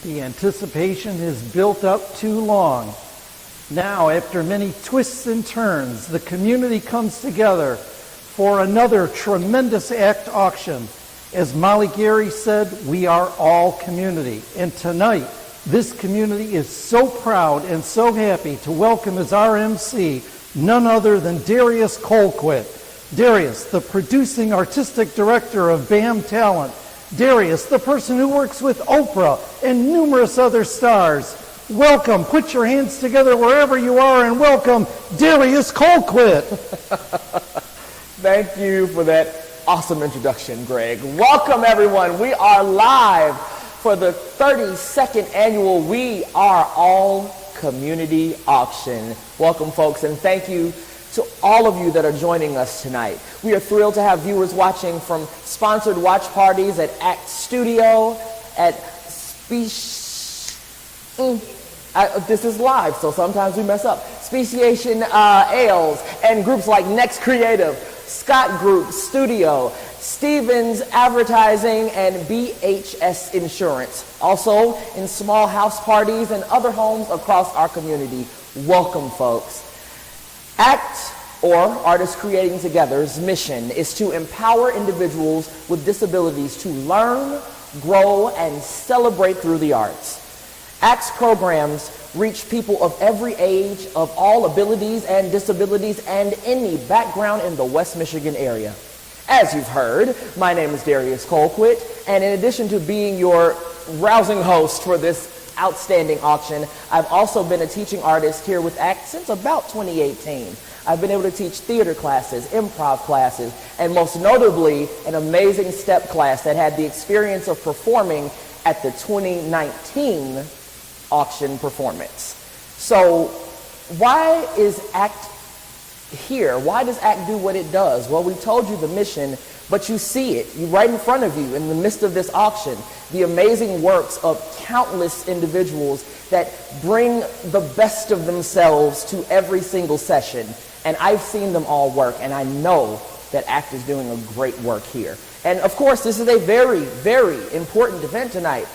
The anticipation has built up too long. Now, after many twists and turns, the community comes together for another tremendous ACT auction. As Molly Gary said, we are all community. And tonight, this community is so proud and so happy to welcome as our MC none other than Darius Colquitt. Darius, the producing artistic director of BAM Talent. Darius, the person who works with Oprah and numerous other stars. Welcome. Put your hands together wherever you are and welcome Darius Colquitt. Thank you for that awesome introduction, Greg. Welcome, everyone. We are live for the 32nd annual We Are All Community Auction. Welcome, folks, and thank you to all of you that are joining us tonight. We are thrilled to have viewers watching from sponsored watch parties at ACT Studio, at this is live, so sometimes we mess up. Speciation Ales, and groups like Next Creative, Scott Group Studio, Stevens Advertising, and BHS Insurance. Also in small house parties and other homes across our community. Welcome, folks. ACT, or Artists Creating Together's mission is to empower individuals with disabilities to learn, grow, and celebrate through the arts. ACT's programs reach people of every age, of all abilities and disabilities, and any background in the West Michigan area. As you've heard, my name is Darius Colquitt, and in addition to being your rousing host for this outstanding auction, I've also been a teaching artist here with ACT since about 2018. I've been able to teach theater classes, improv classes, and most notably, an amazing step class that had the experience of performing at the 2019 auction performance. So why is ACT here? Why does ACT do what it does? Well, we told you the mission, but you see it right in front of you in the midst of this auction, the amazing works of countless individuals that bring the best of themselves to every single session. And I've seen them all work, and I know that ACT is doing a great work here. And of course, this is a very, very important event tonight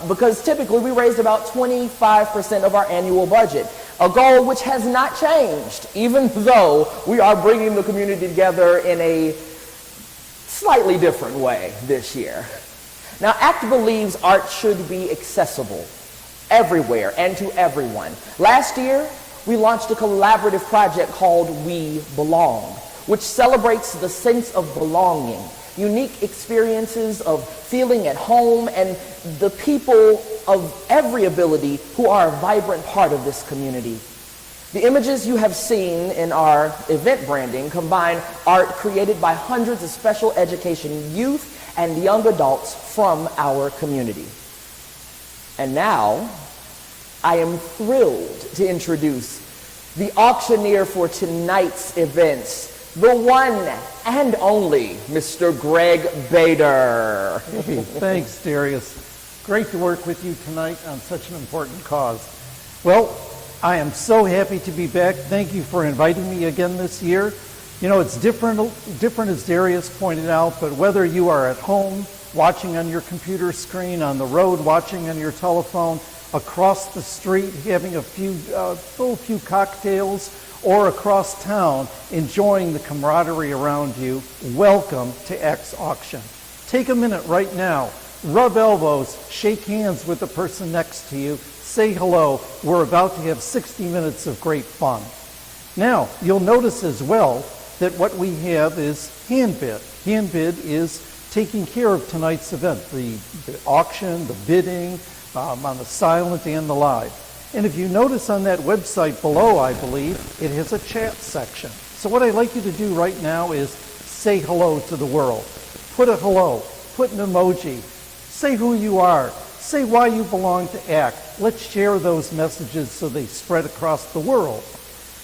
because typically we raised about 25% of our annual budget, a goal which has not changed, even though we are bringing the community together in a slightly different way this year. Now, ACT believes art should be accessible everywhere and to everyone. Last year, we launched a collaborative project called We Belong, which celebrates the sense of belonging, unique experiences of feeling at home, and the people of every ability who are a vibrant part of this community. The images you have seen in our event branding combine art created by hundreds of special education youth and young adults from our community. And now, I am thrilled to introduce the auctioneer for tonight's events, the one and only Mr. Greg Bader. Hey, thanks, Darius. Great to work with you tonight on such an important cause. Well, I am so happy to be back. Thank you for inviting me again this year. You know, it's different as Darius pointed out, but whether you are at home, watching on your computer screen, on the road, watching on your telephone, across the street, having a few cocktails, or across town, enjoying the camaraderie around you, welcome to ACT's auction. Take a minute right now, rub elbows, shake hands with the person next to you, say hello. We're about to have 60 minutes of great fun. Now, you'll notice as well that what we have is Handbid. Handbid is taking care of tonight's event, the auction, the bidding, on the silent and the live. And if you notice on that website below, I believe, it has a chat section. So what I'd like you to do right now is say hello to the world. Put a hello, put an emoji, say who you are, say why you belong to ACT. Let's share those messages so they spread across the world.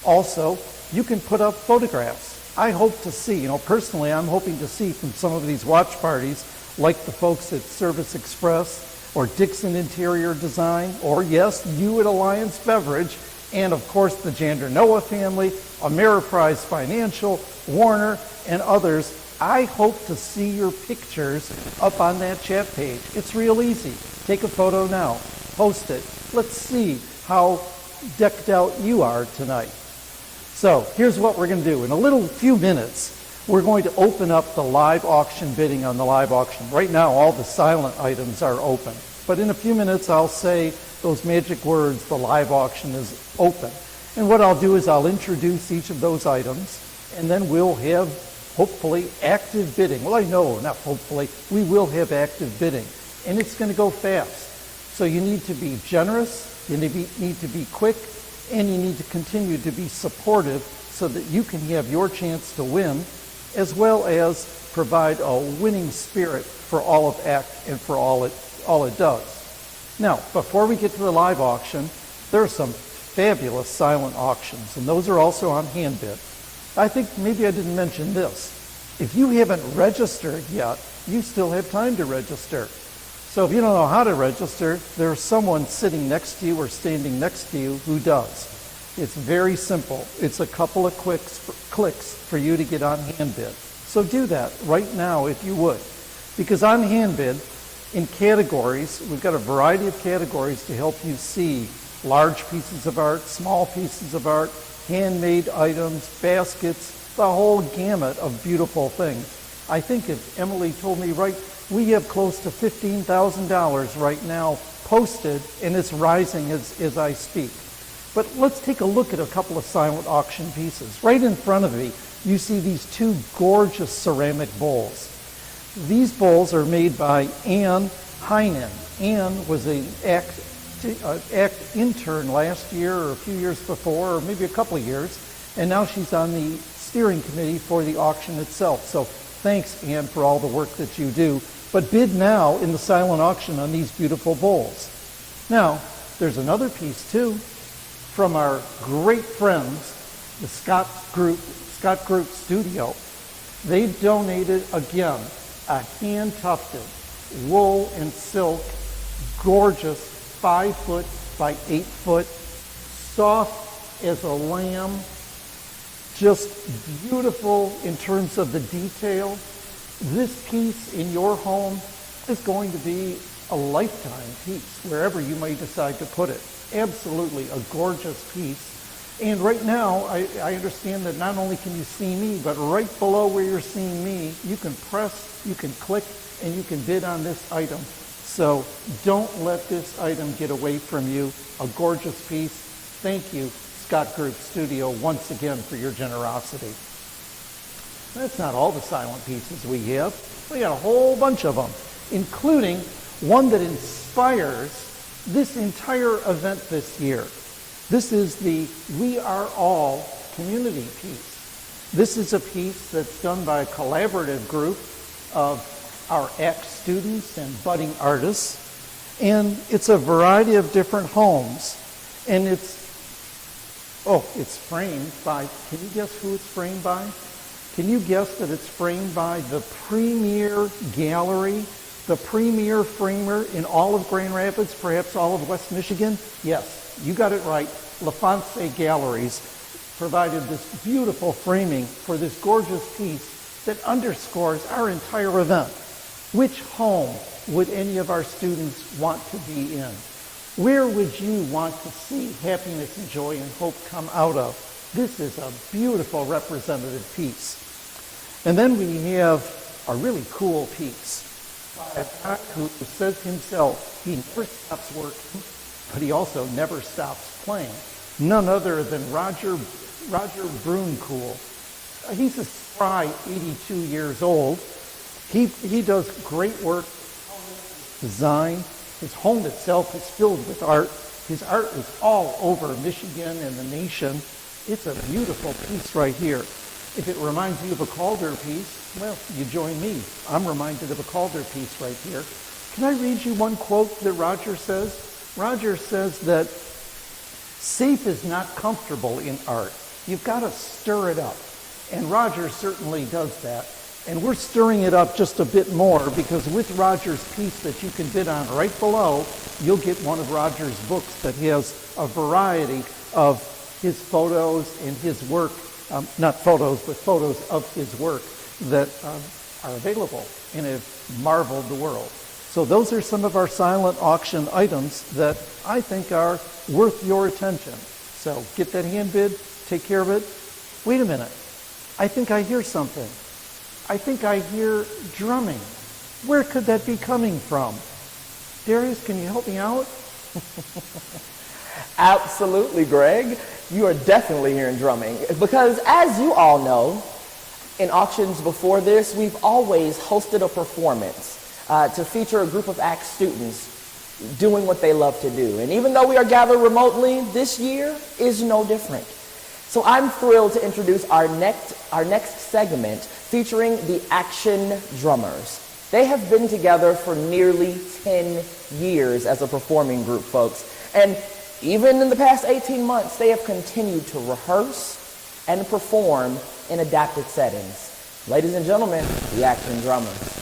Also, you can put up photographs. I hope to see, personally, I'm hoping to see from some of these watch parties, like the folks at Service Express, or Dixon Interior Design, or yes, you at Alliance Beverage, and of course the Jander Noah family, Ameriprise Financial, Warner, and others. I hope to see your pictures up on that chat page. It's real easy. Take a photo now, post it. Let's see how decked out you are tonight. So here's what we're going to do. In a few minutes, we're going to open up the live auction bidding on the live auction. Right now, all the silent items are open. But in a few minutes, I'll say those magic words, the live auction is open. And what I'll do is I'll introduce each of those items, and then we'll have, hopefully, active bidding. Well, I know, not hopefully, we will have active bidding. And it's going to go fast. So you need to be generous, you need to be quick, and you need to continue to be supportive so that you can have your chance to win, as well as provide a winning spirit for all of ACT and for all it does. Now, before we get to the live auction, there are some fabulous silent auctions, and those are also on handbid. I think maybe I didn't mention this. If you haven't registered yet, you still have time to register. So if you don't know how to register, there's someone sitting next to you or standing next to you who does. It's very simple. It's a couple of clicks for you to get on handbid. So do that right now if you would. Because on handbid, in categories, we've got a variety of categories to help you see large pieces of art, small pieces of art, handmade items, baskets, the whole gamut of beautiful things. I think if Emily told me right, we have close to $15,000 right now posted, and it's rising as I speak. But let's take a look at a couple of silent auction pieces. Right in front of me, you see these two gorgeous ceramic bowls. These bowls are made by Ann Heinen. Ann was an ACT intern last year or a few years before, or maybe a couple of years, and now she's on the steering committee for the auction itself. So thanks, Ann, for all the work that you do. But bid now in the silent auction on these beautiful bowls. Now, there's another piece too from our great friends, the Scott Group Studio. They donated, again, a hand-tufted wool and silk, gorgeous 5 foot by 8 foot, soft as a lamb, just beautiful in terms of the detail. This piece in your home is going to be a lifetime piece, wherever you may decide to put it. Absolutely a gorgeous piece. And right now, I understand that not only can you see me, but right below where you're seeing me, you can press, you can click, and you can bid on this item. So don't let this item get away from you. A gorgeous piece. Thank you, Scott Group Studio, once again for your generosity. That's not all the silent pieces we have. We got a whole bunch of them, including one that inspires this entire event this year. This is the We Are All community piece. This is a piece that's done by a collaborative group of our ACT students and budding artists. And it's a variety of different homes. And it's framed by, can you guess who it's framed by? Can you guess that it's framed by the premier gallery, the premier framer in all of Grand Rapids, perhaps all of West Michigan? Yes, you got it right. LaFonce Galleries provided this beautiful framing for this gorgeous piece that underscores our entire event. Which home would any of our students want to be in? Where would you want to see happiness and joy and hope come out of? This is a beautiful representative piece. And then we have a really cool piece by a guy who says himself he never stops working, but he also never stops playing. None other than Roger Bruncool. He's a spry 82 years old. He does great work, design. His home itself is filled with art. His art is all over Michigan and the nation. It's a beautiful piece right here. If it reminds you of a Calder piece, well, you join me. I'm reminded of a Calder piece right here. Can I read you one quote that Roger says? Roger says that safe is not comfortable in art. You've got to stir it up. And Roger certainly does that. And we're stirring it up just a bit more because with Roger's piece that you can bid on right below, you'll get one of Roger's books that has a variety of his photos and his work, not photos, but photos of his work. that are available and have marveled the world. So those are some of our silent auction items that I think are worth your attention. So get that hand bid, take care of it. Wait a minute, I think I hear something. I think I hear drumming. Where could that be coming from? Darius, can you help me out? Absolutely, Greg. You are definitely hearing drumming because, as you all know, in auctions before this, we've always hosted a performance to feature a group of ACT students doing what they love to do. And even though we are gathered remotely, this year is no different. So I'm thrilled to introduce our next segment featuring the Action Drummers. They have been together for nearly 10 years as a performing group, folks. And even in the past 18 months, they have continued to rehearse and perform in adapted settings. Ladies and gentlemen, the Action Drummers.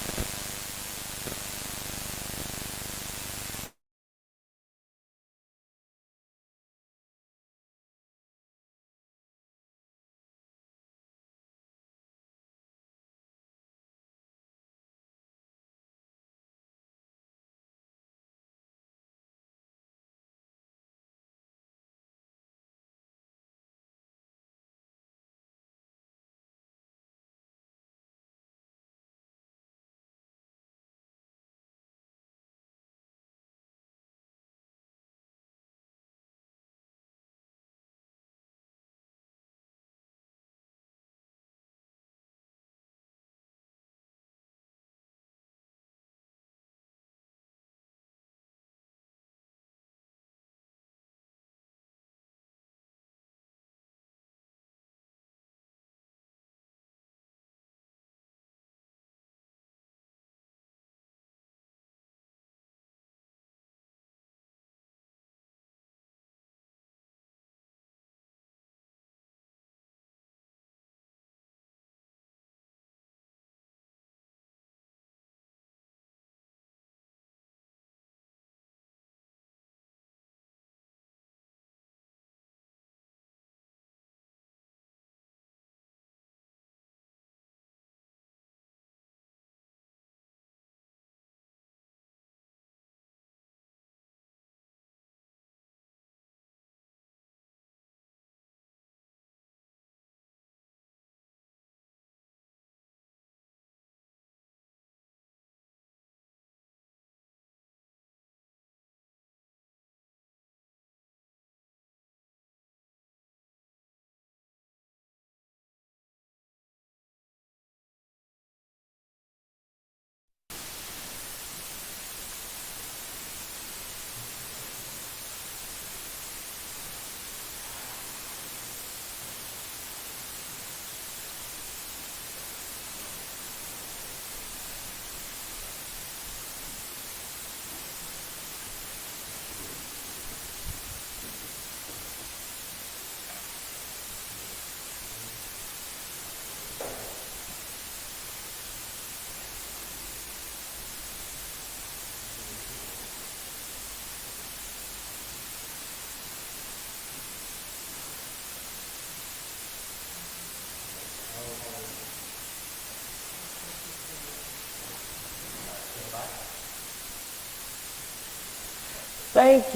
Thank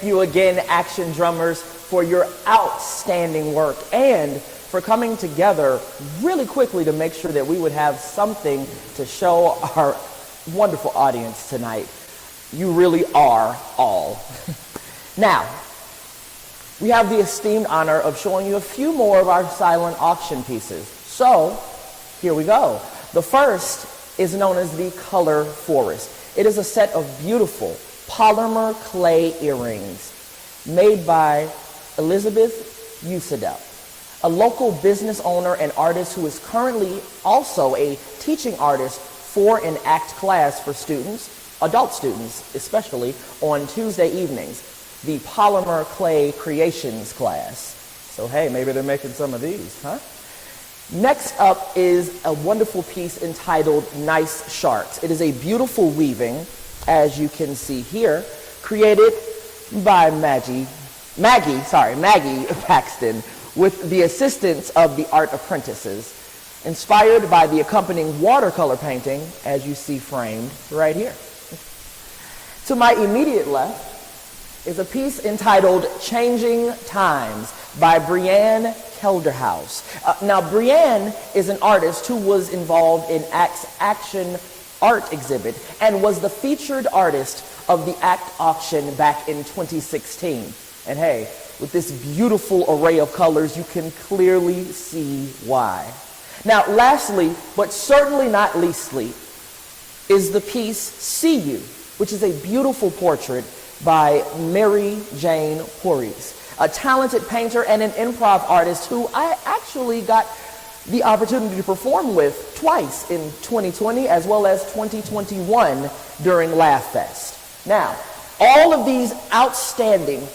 you again, Action Drummers, for your outstanding work and for coming together really quickly to make sure that we would have something to show our wonderful audience tonight. You really are all. Now, we have the esteemed honor of showing you a few more of our silent auction pieces. So, here we go. The first is known as the Color Forest. It is a set of beautiful polymer clay earrings made by Elizabeth Usadep, a local business owner and artist who is currently also a teaching artist for an ACT class for students, adult students especially, on Tuesday evenings, the Polymer Clay Creations class. So hey, maybe they're making some of these, huh? Next up is a wonderful piece entitled Nice Sharks. It is a beautiful weaving, as you can see here, created by Maggie Paxton with the assistance of the art apprentices. inspired by the accompanying watercolor painting, as you see framed right here. To my immediate left is a piece entitled Changing Times by Brianne Kelderhouse. Now, Brianne is an artist who was involved in ACT's Action Art exhibit and was the featured artist of the ACT auction back in 2016. And hey, with this beautiful array of colors, you can clearly see why. Now, lastly, but certainly not leastly, is the piece See You, which is a beautiful portrait by Mary Jane Porres, a talented painter and an improv artist who I actually got the opportunity to perform with twice in 2020 as well as 2021 during Laugh Fest. Now, all of these outstanding,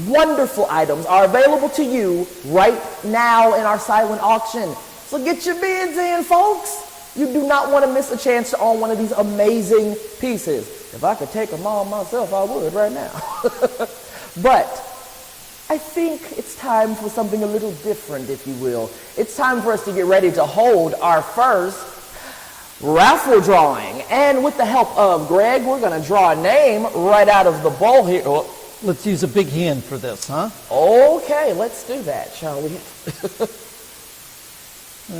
wonderful items are available to you right now in our silent auction. So get your bids in, folks. You do not want to miss a chance to own one of these amazing pieces. If I could take them all myself, I would right now. But I think it's time for something a little different, if you will. It's time for us to get ready to hold our first raffle drawing. And with the help of Greg, we're going to draw a name right out of the bowl here. Oh. Let's use a big hand for this, huh? Okay, let's do that, shall we?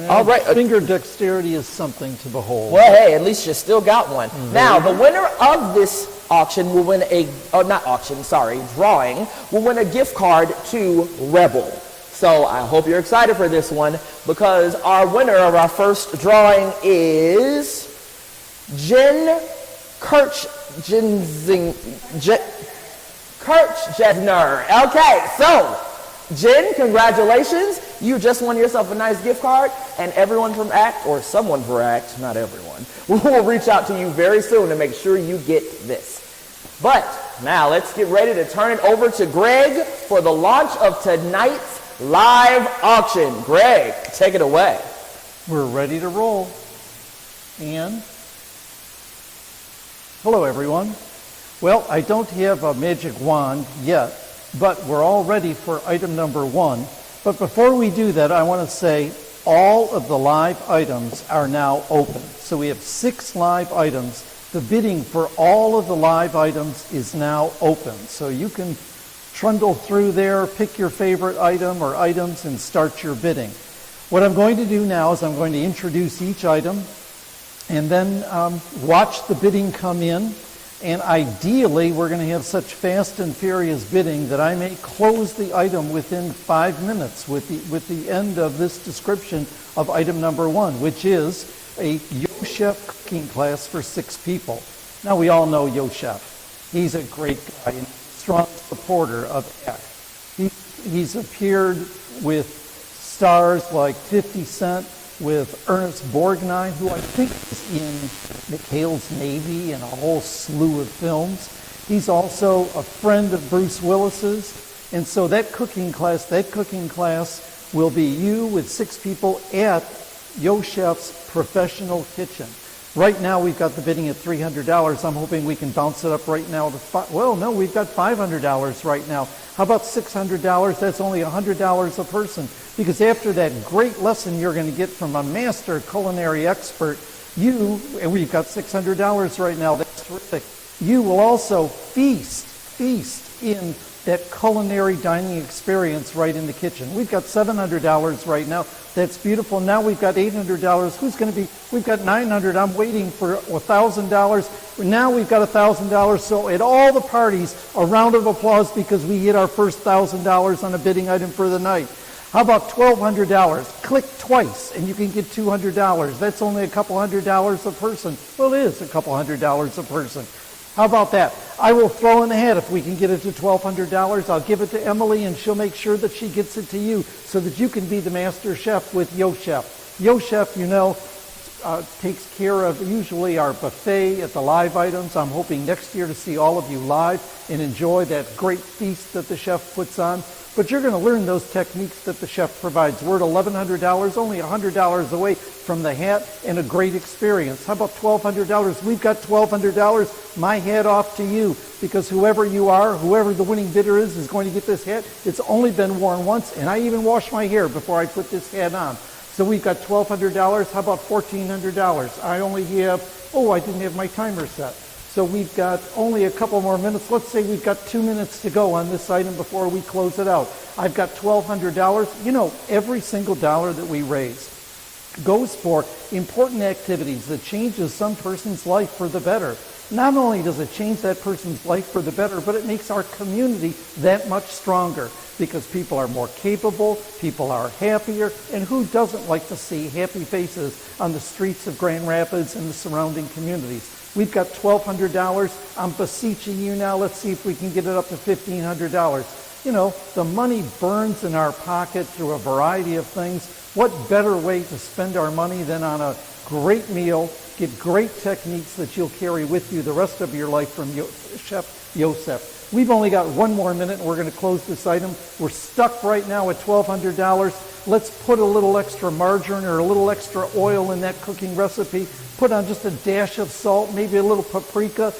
All right. Finger dexterity is something to behold. Well, hey, at least you still got one. Now, the winner of this auction will win drawing, will win a gift card to Rebel. So I hope you're excited for this one because our winner of our first drawing is Jen Kirchjesner. Okay, so Jen, congratulations. You just won yourself a nice gift card, and everyone from ACT, or someone for ACT, not everyone, will reach out to you very soon to make sure you get this. But now let's get ready to turn it over to Greg for the launch of tonight's live auction. Greg, take it away. We're ready to roll. And hello, everyone. Well, I don't have a magic wand yet, but we're all ready for item number 1. But before we do that, I want to say all of the live items are now open. So we have 6 live items. The bidding for all of the live items is now open. So you can trundle through there, pick your favorite item or items, and start your bidding. What I'm going to do now is I'm going to introduce each item and then watch the bidding come in. And ideally, we're going to have such fast and furious bidding that I may close the item within 5 minutes with the end of this description of item number 1, which is a Yo Chef cooking class for 6 people. Now, we all know Yo Chef. He's a great guy and strong supporter of ACT. He's appeared with stars like 50 Cent, with Ernest Borgnine, who I think is in McHale's Navy and a whole slew of films. He's also a friend of Bruce Willis's. And so that cooking class will be you with 6 people at Yo Chef's professional kitchen. Right now, we've got the bidding at $300. I'm hoping we can bounce it up right now to we've got $500 right now. How about $600? That's only $100 a person. Because after that great lesson you're going to get from a master culinary expert, and we've got $600 right now, that's terrific. You will also feast in that culinary dining experience right in the kitchen. We've got $700 right now. That's beautiful. Now we've got $800. We've got $900. I'm waiting for $1,000. Now we've got $1,000. So at all the parties, a round of applause because we hit our first $1,000 on a bidding item for the night. How about $1,200? Click twice and you can get $200. That's only a couple $100 a person. Well, it is a couple $100 a person. How about that? I will throw in the hat if we can get it to $1,200. I'll give it to Emily and she'll make sure that she gets it to you so that you can be the master chef with Yo Chef. Yo Chef, takes care of usually our buffet at the live items. I'm hoping next year to see all of you live and enjoy that great feast that the chef puts on. But you're going to learn those techniques that the chef provides. We're at $1,100, only $100 away from the hat and a great experience. How about $1,200? We've got $1,200. My hat off to you, because whoever you are, whoever the winning bidder is going to get this hat. It's only been worn once, and I even wash my hair before I put this hat on. So we've got $1,200. How about $1,400? I only have, I didn't have my timer set. So we've got only a couple more minutes. Let's say we've got 2 minutes to go on this item before we close it out. I've got $1,200. You know, every single dollar that we raise goes for important activities that changes some person's life for the better. Not only does it change that person's life for the better, but it makes our community that much stronger because people are more capable, people are happier, and who doesn't like to see happy faces on the streets of Grand Rapids and the surrounding communities? We've got $1,200. I'm beseeching you now. Let's see if we can get it up to $1,500. You know, the money burns in our pocket through a variety of things. What better way to spend our money than on a great meal, get great techniques that you'll carry with you the rest of your life from Chef Yosef. We've only got 1 more minute and we're going to close this item. We're stuck right now at $1,200. Let's put a little extra margarine or a little extra oil in that cooking recipe. Put on just a dash of salt, maybe a little paprika.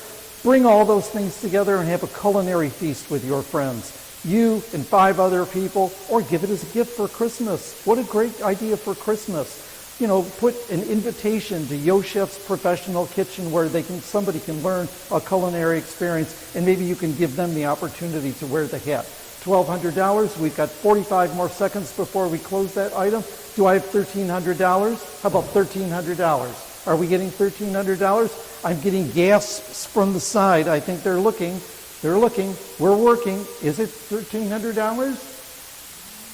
Bring all those things together and have a culinary feast with your friends. You and 5 other people, or give it as a gift for Christmas. What a great idea for Christmas. You know, put an invitation to Yoshef's Professional Kitchen where somebody can learn a culinary experience, and maybe you can give them the opportunity to wear the hat. $1,200. We've got 45 more seconds before we close that item. Do I have $1,300? How about $1,300? Are we getting $1,300? I'm getting gasps from the side. I think they're looking. They're looking. We're working. Is it $1,300?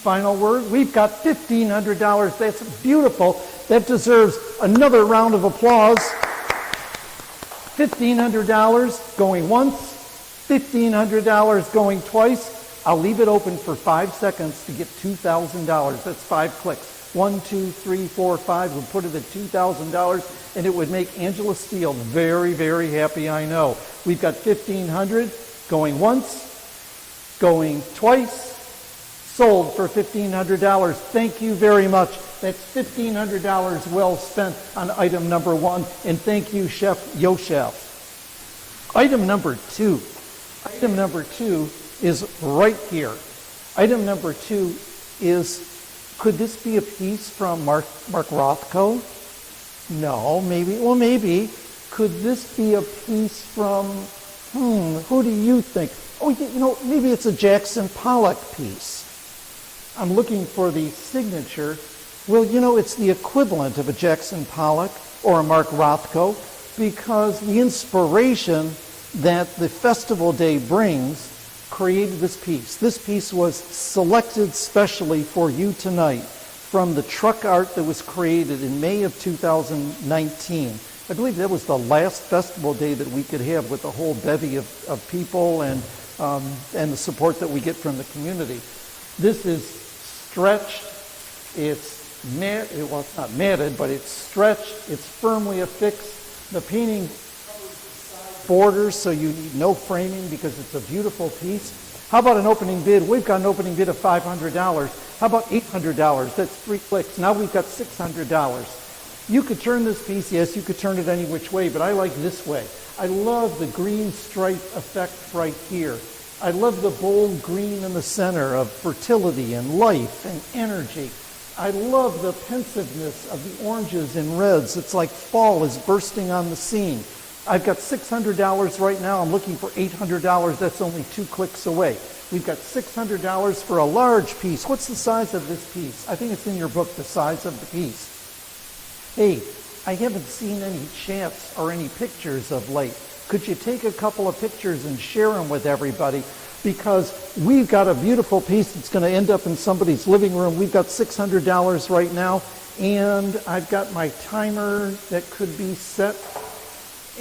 Final word. We've got $1,500. That's beautiful. That deserves another round of applause. $1,500 going once. $1,500 going twice. I'll leave it open for 5 seconds to get $2,000. That's 5 clicks. 1, 2, 3, 4, 5. We'll put it at $2,000, and it would make Angela Steele very, very happy, I know. We've got $1,500 going once, going twice, sold for $1,500. Thank you very much. That's $1,500 well spent on item number 1, and thank you, Chef Yoshef. Item number 2. Item number 2 is right here. Item number 2 is, could this be a piece from Mark Rothko? No, maybe. Well, maybe. Could this be a piece from, who do you think? Oh, you know, maybe it's a Jackson Pollock piece. I'm looking for the signature. Well, you know, it's the equivalent of a Jackson Pollock or a Mark Rothko because the inspiration that the festival day brings created this piece. This piece was selected specially for you tonight from the truck art that was created in May of 2019. I believe that was the last festival day that we could have with a whole bevy of people and the support that we get from the community. This is stretched, it's it's not matted, but it's stretched, it's firmly affixed. The painting borders, so you need no framing because it's a beautiful piece. How about an opening bid? We've got an opening bid of $500. How about $800? That's 3 clicks. Now we've got $600. You could turn this piece, yes, you could turn it any which way, but I like this way. I love the green stripe effect right here. I love the bold green in the center of fertility and life and energy. I love the pensiveness of the oranges and reds. It's like fall is bursting on the scene. I've got $600 right now. I'm looking for $800. That's only 2 clicks away. We've got $600 for a large piece. What's the size of this piece? I think it's in your book, the size of the piece. Hey, I haven't seen any chats or any pictures of late. Could you take a couple of pictures and share them with everybody? Because we've got a beautiful piece that's going to end up in somebody's living room. We've got $600 right now, and I've got my timer that could be set,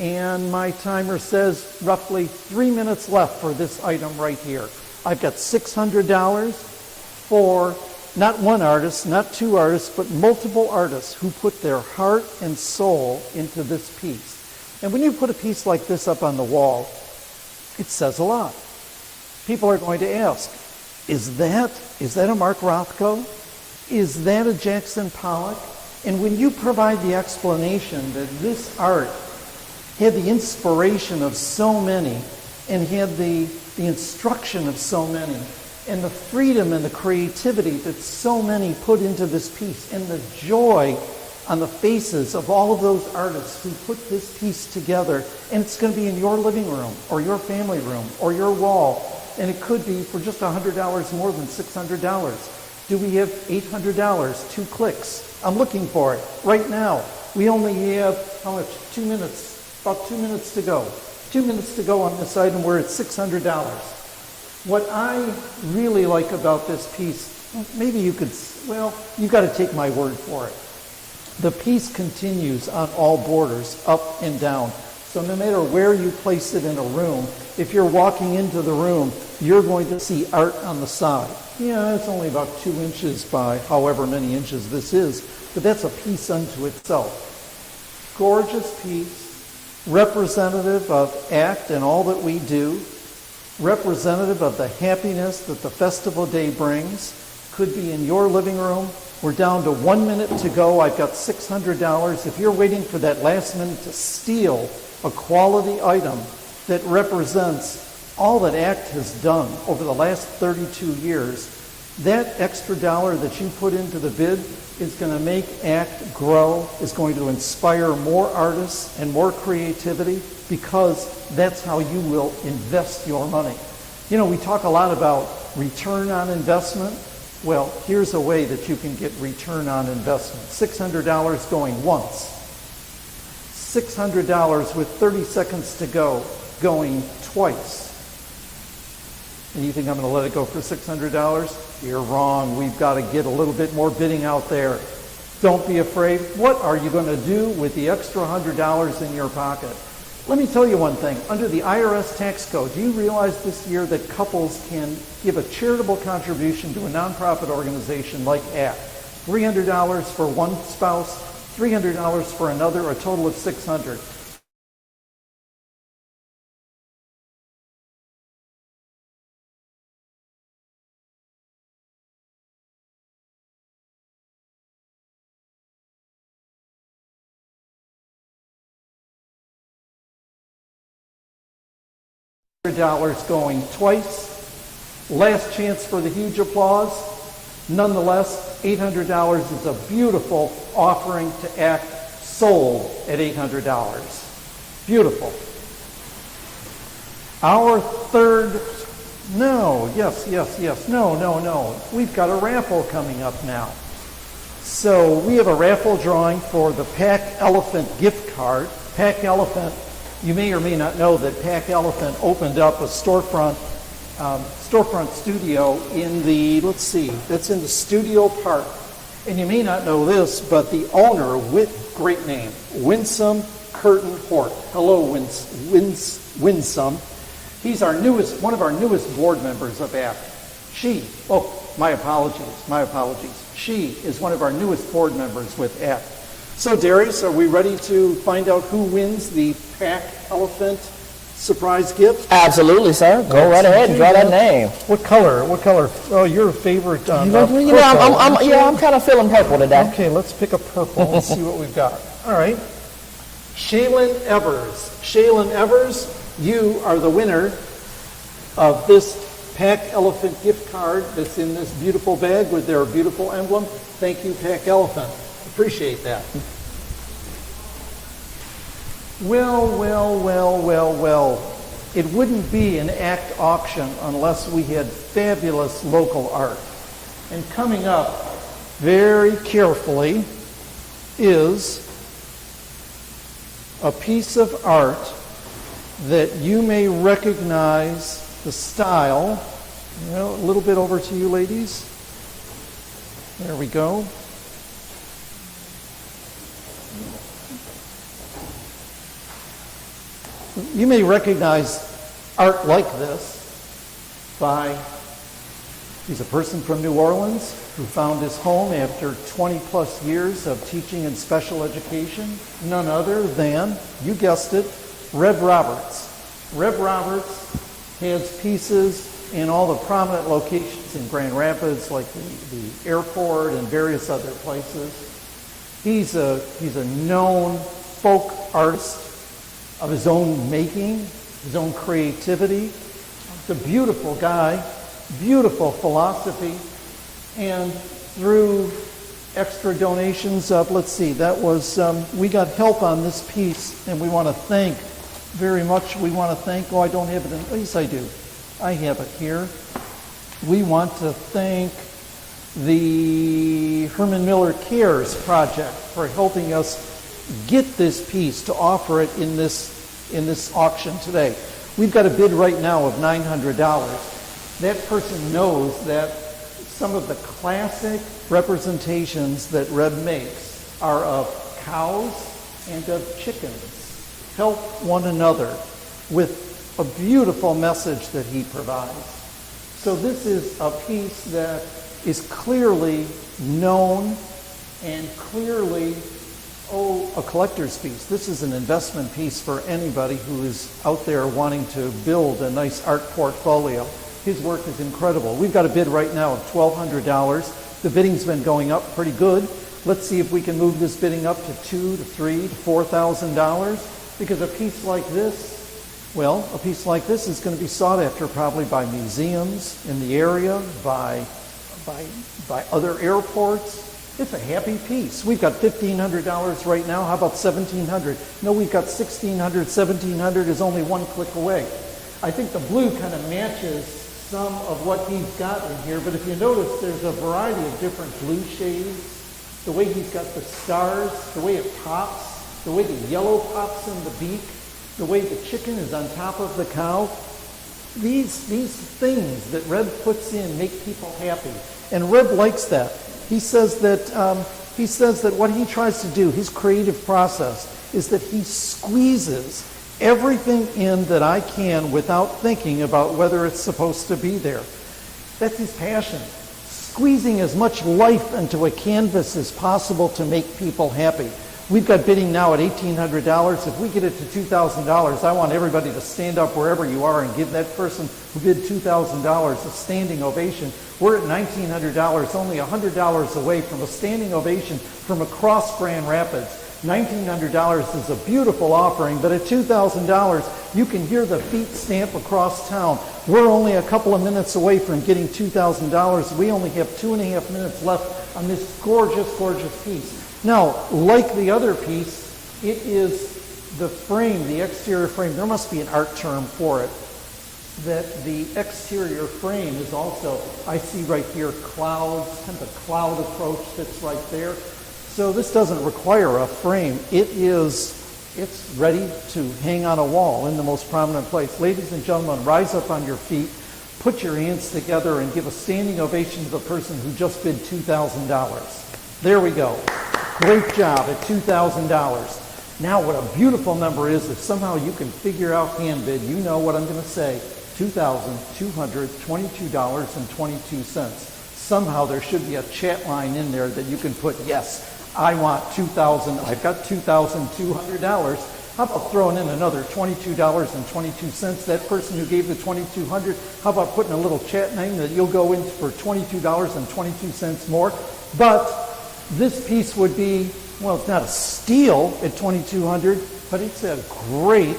and my timer says roughly 3 minutes left for this item right here. I've got $600 for not one artist, not 2 artists, but multiple artists who put their heart and soul into this piece. And when you put a piece like this up on the wall, it says a lot. People are going to ask, is that a Mark Rothko? Is that a Jackson Pollock? And when you provide the explanation that this art had the inspiration of so many and had the instruction of so many, and the freedom and the creativity that so many put into this piece, and the joy on the faces of all of those artists who put this piece together. And it's going to be in your living room or your family room or your wall. And it could be for just $100 more than $600. Do we have $800? 2 clicks. I'm looking for it right now. We only have, how much? 2 minutes. About 2 minutes to go. 2 minutes to go on this item. We're at $600. What I really like about this piece, maybe you could, well, you've got to take my word for it. The piece continues on all borders, up and down. So no matter where you place it in a room, if you're walking into the room, you're going to see art on the side. Yeah, it's only about 2 inches by however many inches this is, but that's a piece unto itself. Gorgeous piece, representative of ACT and all that we do, representative of the happiness that the festival day brings. Could be in your living room. We're down to 1 minute to go. I've got $600. If you're waiting for that last minute to steal a quality item that represents all that ACT has done over the last 32 years, that extra dollar that you put into the bid is going to make ACT grow, is going to inspire more artists and more creativity, because that's how you will invest your money. You know, we talk a lot about return on investment. Well, here's a way that you can get return on investment. $600 going once. $600 with 30 seconds to go, going twice. And you think I'm going to let it go for $600? You're wrong. We've got to get a little bit more bidding out there. Don't be afraid. What are you going to do with the extra $100 in your pocket? Let me tell you one thing. Under the IRS tax code, do you realize this year that couples can give a charitable contribution to a nonprofit organization like ACT? $300 for one spouse, $300 for another, a total of $600. $100 going twice. Last chance for the huge applause. Nonetheless, $800 is a beautiful offering to ACT, sold at $800. Beautiful. Our third, no, no. We've got a raffle coming up now. So we have a raffle drawing for the Pack Elephant gift card. Pack Elephant, you may or may not know that Pack Elephant opened up a storefront studio in the, let's see, that's in the Studio Park. And you may not know this, but the owner, great name, Winsome Curtin Hort. Hello, Winsome. He's one of our newest board members of ACT. My apologies. She is one of our newest board members with ACT. So, Darius, are we ready to find out who wins the Pack Elephant surprise gift? Absolutely, sir. Go right ahead and draw that name. What color? Oh, your favorite. Purple. I'm kind of feeling purple today. Okay, let's pick a purple and see what we've got. All right. Shaylin Evers. Shaylin Evers, you are the winner of this Pack Elephant gift card that's in this beautiful bag with their beautiful emblem. Thank you, Pack Elephant. Appreciate that. Well. It wouldn't be an ACT auction unless we had fabulous local art. And coming up very carefully is a piece of art that you may recognize the style. A little bit over to you, ladies. There we go. You may recognize art like this by, he's a person from New Orleans who found his home after 20 plus years of teaching in special education. None other than, you guessed it, Rev Roberts. Rev Roberts has pieces in all the prominent locations in Grand Rapids, like the airport and various other places. He's a known folk artist of his own making, his own creativity. He's a beautiful guy. beautiful philosophy. And through extra donations of, let's see, that was, we got help on this piece, and we want to thank very much. We want to thank, oh, I don't have it in, oh, yes, I do. I have it here. We want to thank the Herman Miller Cares Project for helping us get this piece to offer it in this auction today. We've got a bid right now of $900. That person knows that some of the classic representations that Reb makes are of cows and of chickens. Help one another with a beautiful message that he provides. So this is a piece that is clearly known and clearly, a collector's piece. This is an investment piece for anybody who is out there wanting to build a nice art portfolio. His work is incredible. We've got a bid right now of $1,200. The bidding's been going up pretty good. Let's see if we can move this bidding up to $2,000 to $3,000 to $4,000, because a piece like this, well, a piece like this is going to be sought after probably by museums in the area, by other airports. It's a happy piece. We've got $1,500 right now. How about $1,700? No, we've got $1,600. $1,700 is only one click away. I think the blue kind of matches some of what he's got in here, but if you notice, there's a variety of different blue shades. The way he's got the stars, the way it pops, the way the yellow pops in the beak, the way the chicken is on top of the cow. These things that Reb puts in make people happy, and Reb likes that. He says that what he tries to do, his creative process, is that he squeezes everything in that I can without thinking about whether it's supposed to be there. That's his passion. Squeezing as much life into a canvas as possible to make people happy. We've got bidding now at $1,800. If we get it to $2,000, I want everybody to stand up wherever you are and give that person who bid $2,000 a standing ovation. We're at $1,900, only $100 away from a standing ovation from across Grand Rapids. $1,900 is a beautiful offering, but at $2,000, you can hear the feet stamp across town. We're only a couple of minutes away from getting $2,000. We only have 2.5 minutes left on this gorgeous, gorgeous piece. Now, like the other piece, it is the frame, the exterior frame. There must be an art term for it. That the exterior frame is also, I see right here, clouds, kind of a cloud approach that's right there. So this doesn't require a frame. It's ready to hang on a wall in the most prominent place. Ladies and gentlemen, rise up on your feet, put your hands together, and give a standing ovation to the person who just bid $2,000. There we go. Great job at $2,000. Now what a beautiful number is, if somehow you can figure out hand bid, you know what I'm going to say. $2,222.22. Somehow there should be a chat line in there that you can put, yes, I want $2,000. I've got $2,200. How about throwing in another $22.22? That person who gave the $2,200, how about putting a little chat name that you'll go in for $22.22 more? But this piece would be, well, it's not a steal at $2,200, but it's a great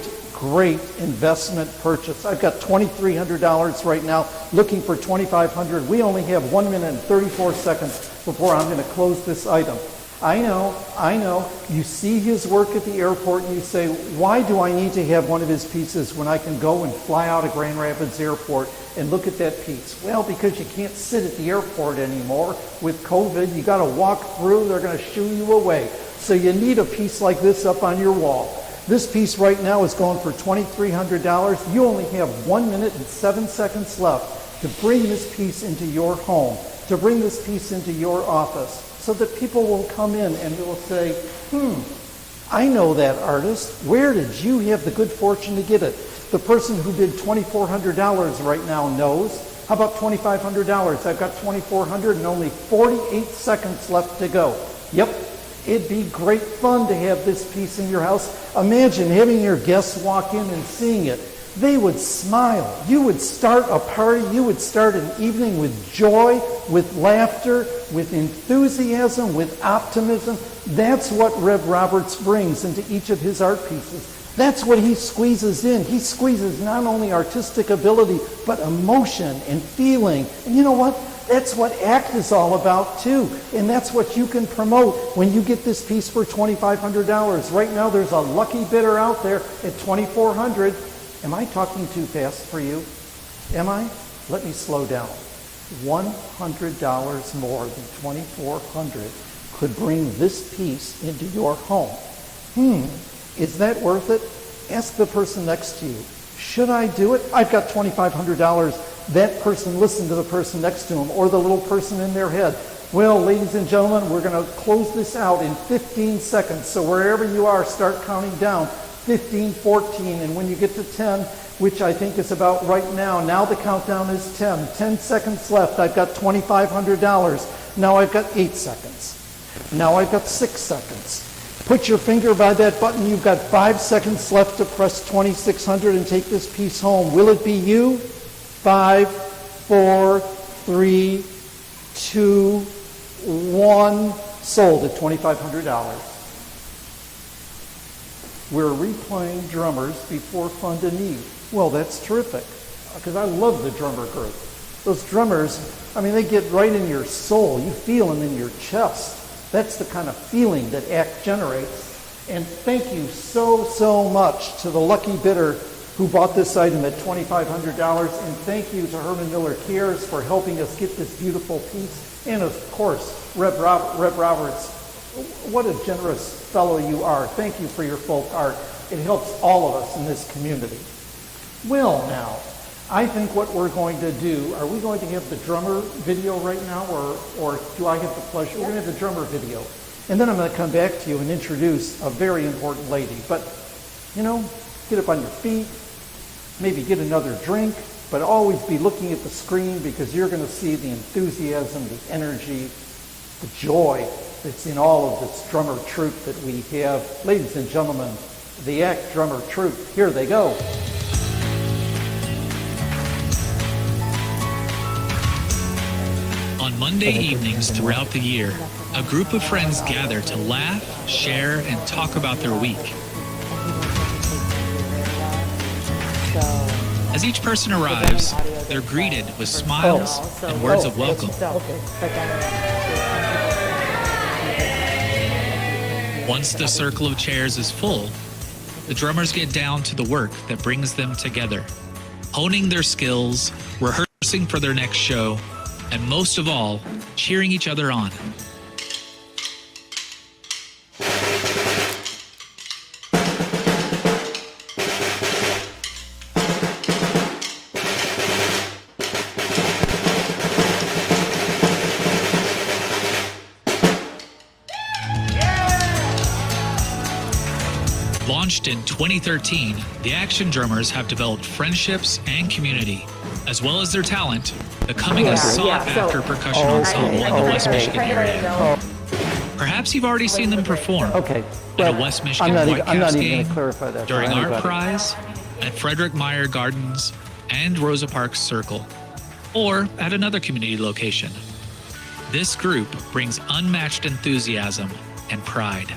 investment purchase. I've got $2,300 right now, looking for $2,500. We only have 1 minute and 34 seconds before I'm going to close this item. I know. You see his work at the airport and you say, why do I need to have one of his pieces when I can go and fly out of Grand Rapids Airport and look at that piece? Well, because you can't sit at the airport anymore with COVID. You got to walk through. They're going to shoo you away. So you need a piece like this up on your wall. This piece right now is going for $2,300. You only have 1 minute and 7 seconds left to bring this piece into your home, to bring this piece into your office, so that people will come in and they will say, I know that artist. Where did you have the good fortune to get it? The person who bid $2,400 right now knows. How about $2,500? I've got $2,400 and only 48 seconds left to go. Yep. It'd be great fun to have this piece in your house. Imagine having your guests walk in and seeing it. They would smile. You would start a party. You would start an evening with joy, with laughter, with enthusiasm, with optimism. That's what Rev Roberts brings into each of his art pieces. That's what he squeezes in. He squeezes not only artistic ability, but emotion and feeling. And you know what? That's what ACT is all about too. And that's what you can promote when you get this piece for $2,500. Right now there's a lucky bidder out there at $2,400. Am I talking too fast for you? Am I? Let me slow down. $100 more than $2,400 could bring this piece into your home. Is that worth it? Ask the person next to you. Should I do it? I've got $2,500. That person listened to the person next to him or the little person in their head. Well, ladies and gentlemen, we're going to close this out in 15 seconds. So wherever you are, start counting down. 15, 14, and when you get to 10, which I think is about right now the countdown is 10. 10 seconds left. I've got $2,500. Now I've got 8 seconds. Now I've got 6 seconds. Put your finger by that button. You've got 5 seconds left to press 2,600 and take this piece home. Will it be you? 5, 4, 3, 2, 1. Sold at $2,500. We're replaying drummers before Fun to Need. Well, that's terrific, because I love the drummer group. Those drummers, I mean, they get right in your soul. You feel them in your chest. That's the kind of feeling that ACT generates. And thank you so much to the lucky bidder who bought this item at $2,500. And thank you to Herman Miller Cares for helping us get this beautiful piece. And of course, Reb Roberts, what a generous fellow you are. Thank you for your folk art. It helps all of us in this community. Well, now, I think what we're going to do, are we going to have the drummer video right now, or do I have the pleasure? We're going to have the drummer video. And then I'm going to come back to you and introduce a very important lady. But, you know, get up on your feet, maybe get another drink, but always be looking at the screen, because you're going to see the enthusiasm, the energy, the joy that's in all of this drummer troupe that we have. Ladies and gentlemen, the ACT drummer troupe, here they go. On Monday evenings throughout the year, a group of friends gather to laugh, share, and talk about their week. As each person arrives, they're greeted with smiles and words of welcome. Once the circle of chairs is full, the drummers get down to the work that brings them together, honing their skills, rehearsing for their next show, and most of all, cheering each other on. Launched in 2013, the Action Drummers have developed friendships and community, as well as their talent, becoming a sought-after percussion ensemble in the West Michigan area. Perhaps you've already seen them perform at a West Michigan Whitecaps game, during Art Prize, at Frederick Meyer Gardens, and Rosa Parks Circle, or at another community location. This group brings unmatched enthusiasm and pride.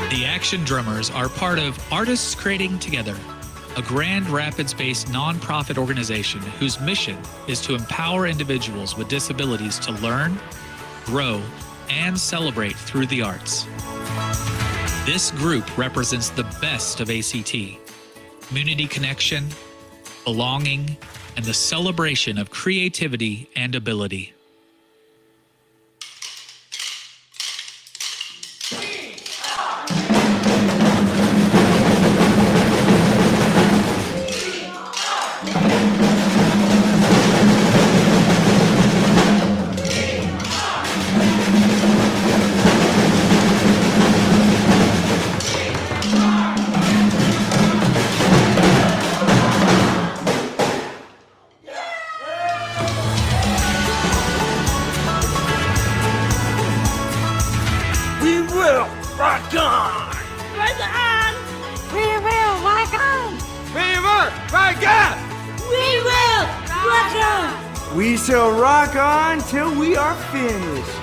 The Action Drummers are part of Artists Creating Together, a Grand Rapids-based nonprofit organization whose mission is to empower individuals with disabilities to learn, grow, and celebrate through the arts. This group represents the best of ACT: community connection, belonging, and the celebration of creativity and ability. We shall rock on till we are finished.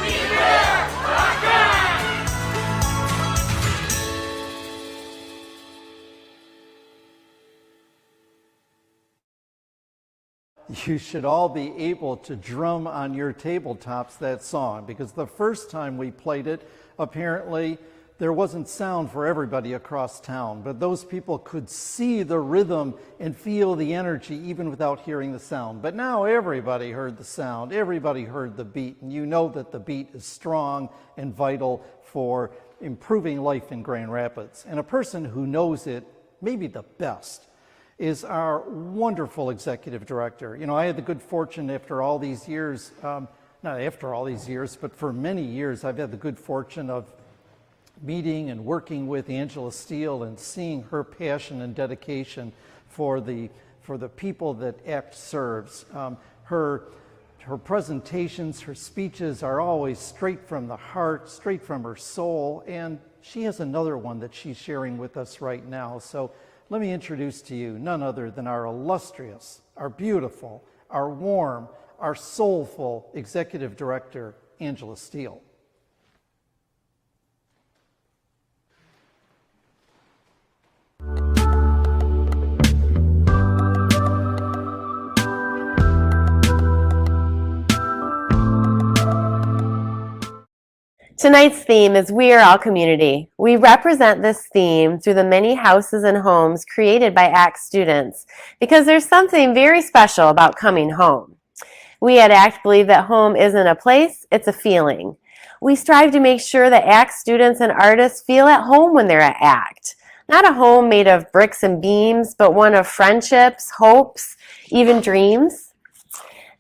We will rock on! you should all be able to drum on your tabletops that song, because the first time we played it, apparently there wasn't sound for everybody across town, but those people could see the rhythm and feel the energy even without hearing the sound. But now everybody heard the sound, everybody heard the beat, and you know that the beat is strong and vital for improving life in Grand Rapids. And a person who knows it maybe the best is our wonderful executive director. You know, I had the good fortune after all these years, not after all these years, but for many years, I've had the good fortune of meeting and working with Angela Steele and seeing her passion and dedication for the people that ACT serves. Her presentations, her speeches are always straight from the heart, straight from her soul, and she has another one that she's sharing with us right now. So let me introduce to you none other than our illustrious, our beautiful, our warm, our soulful executive director, Angela Steele. Tonight's theme is We Are All Community. We represent this theme through the many houses and homes created by ACT students because there's something very special about coming home. We at ACT believe that home isn't a place, it's a feeling. We strive to make sure that ACT students and artists feel at home when they're at ACT. Not a home made of bricks and beams, but one of friendships, hopes, even dreams.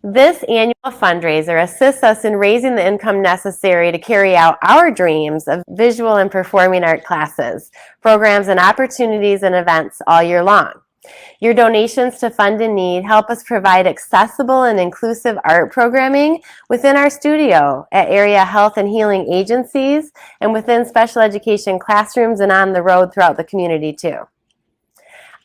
This annual fundraiser assists us in raising the income necessary to carry out our dreams of visual and performing art classes, programs, and opportunities and events all year long. Your donations to Fund in Need help us provide accessible and inclusive art programming within our studio, at area health and healing agencies, and within special education classrooms and on the road throughout the community too.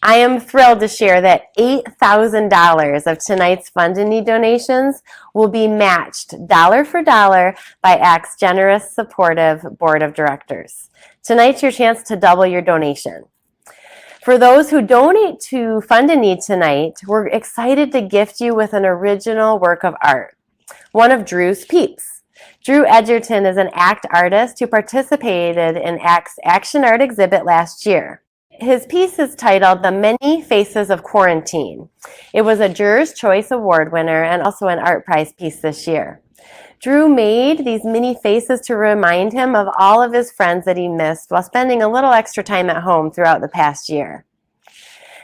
I am thrilled to share that $8,000 of tonight's Fund in Need donations will be matched dollar for dollar by ACT's generous, supportive board of directors. Tonight's your chance to double your donation. For those who donate to Fund in Need tonight, we're excited to gift you with an original work of art, one of Drew's Peeps. Drew Edgerton is an ACT artist who participated in ACT's Action Art exhibit last year. His piece is titled The Many Faces of Quarantine. It was a Juror's Choice Award winner and also an Art Prize piece this year. Drew made these mini faces to remind him of all of his friends that he missed while spending a little extra time at home throughout the past year.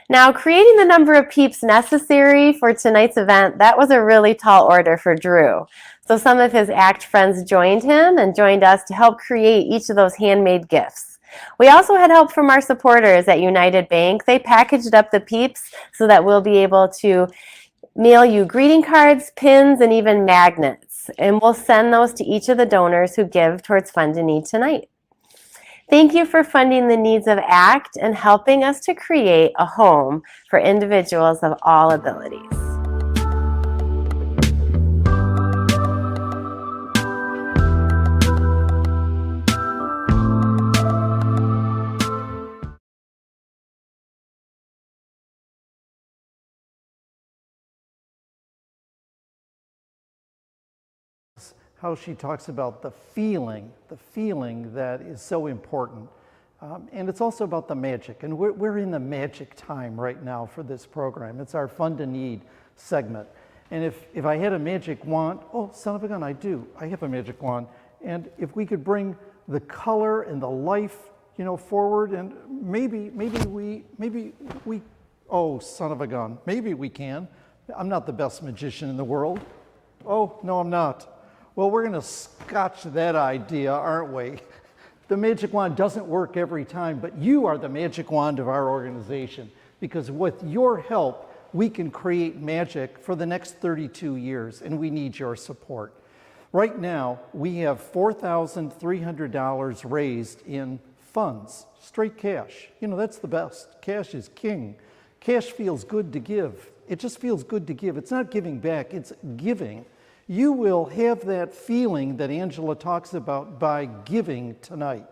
Now, creating the number of peeps necessary for tonight's event, that was a really tall order for Drew. So some of his ACT friends joined him and joined us to help create each of those handmade gifts. We also had help from our supporters at United Bank. They packaged up the peeps so that we'll be able to mail you greeting cards, pins, and even magnets. And we'll send those to each of the donors who give towards Fund in Need tonight. Thank you for funding the needs of ACT and helping us to create a home for individuals of all abilities. How she talks about the feeling that is so important. And it's also about the magic. And we're in the magic time right now for this program. It's our Fund in Need segment. And if I had a magic wand, oh, son of a gun, I do. I have a magic wand. And if we could bring the color and the life, you know, forward, and maybe we, oh, son of a gun, maybe we can. I'm not the best magician in the world. Oh, no, I'm not. Well, we're going to scotch that idea, aren't we? The magic wand doesn't work every time, but you are the magic wand of our organization, because with your help, we can create magic for the next 32 years, and we need your support. Right now, we have $4,300 raised in funds, straight cash. You know, that's the best. Cash is king. Cash feels good to give. It just feels good to give. It's not giving back, it's giving. You will have that feeling that Angela talks about by giving tonight.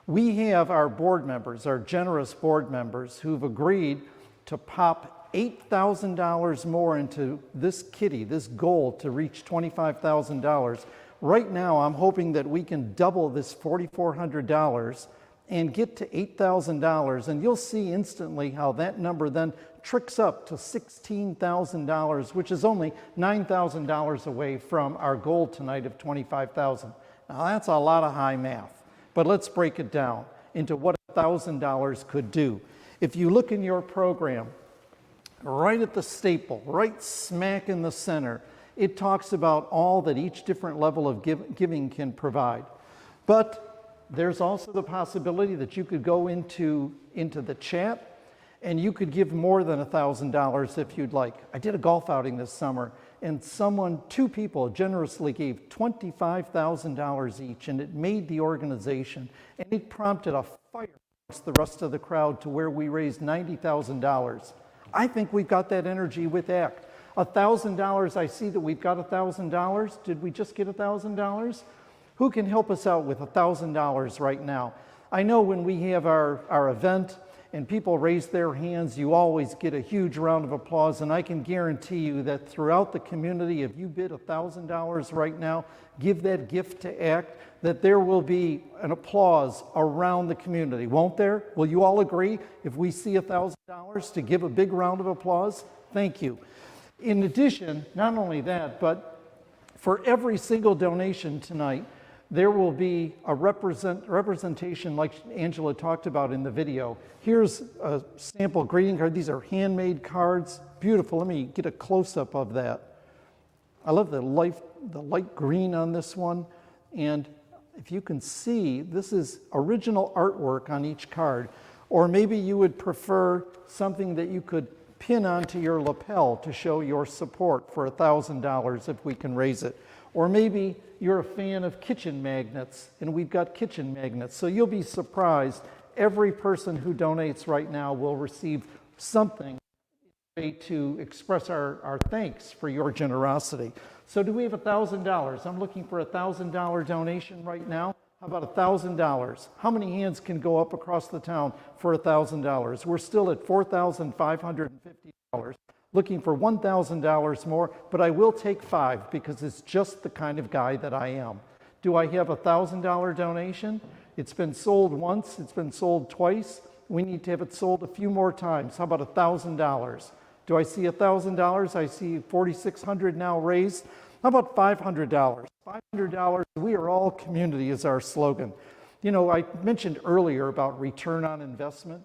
We have our board members, our generous board members, who've agreed to pop $8,000 more into this kitty, this goal to reach $25,000. Right now, I'm hoping that we can double this $4,400 and get to $8,000, and you'll see instantly how that number then tricks up to $16,000, which is only $9,000 away from our goal tonight of $25,000. Now that's a lot of high math, but let's break it down into what $1,000 could do. If you look in your program, right at the staple, right smack in the center, it talks about all that each different level of giving can provide. But there's also the possibility that you could go into the chat and you could give more than $1,000 if you'd like. I did a golf outing this summer and two people generously gave $25,000 each, and it made the organization, and it prompted a fire amongst the rest of the crowd to where we raised $90,000. I think we've got that energy with ACT. $1,000, I see that we've got $1,000. Did we just get $1,000? Who can help us out with $1,000 right now? I know when we have our event and people raise their hands, you always get a huge round of applause, and I can guarantee you that throughout the community, if you bid $1,000 right now, give that gift to ACT, that there will be an applause around the community, won't there? Will you all agree if we see $1,000 to give a big round of applause? Thank you. In addition, not only that, but for every single donation tonight, there will be a representation like Angela talked about in the video. Here's a sample greeting card. These are handmade cards. Beautiful. Let me get a close-up of that. I love the light green on this one. And if you can see, this is original artwork on each card. Or maybe you would prefer something that you could pin onto your lapel to show your support for $1,000 if we can raise it. Or maybe you're a fan of kitchen magnets, and we've got kitchen magnets. So you'll be surprised. Every person who donates right now will receive something to express our thanks for your generosity. So do we have $1,000? I'm looking for a $1,000 donation right now. How about $1,000? How many hands can go up across the town for $1,000? We're still at $4,550. Looking for $1,000 more, but I will take 5 because it's just the kind of guy that I am. Do I have a $1,000 donation? It's been sold once, it's been sold twice. We need to have it sold a few more times. How about $1,000? Do I see $1,000? I see $4,600 now raised. How about $500? $500, we are all community is our slogan. You know, I mentioned earlier about return on investment.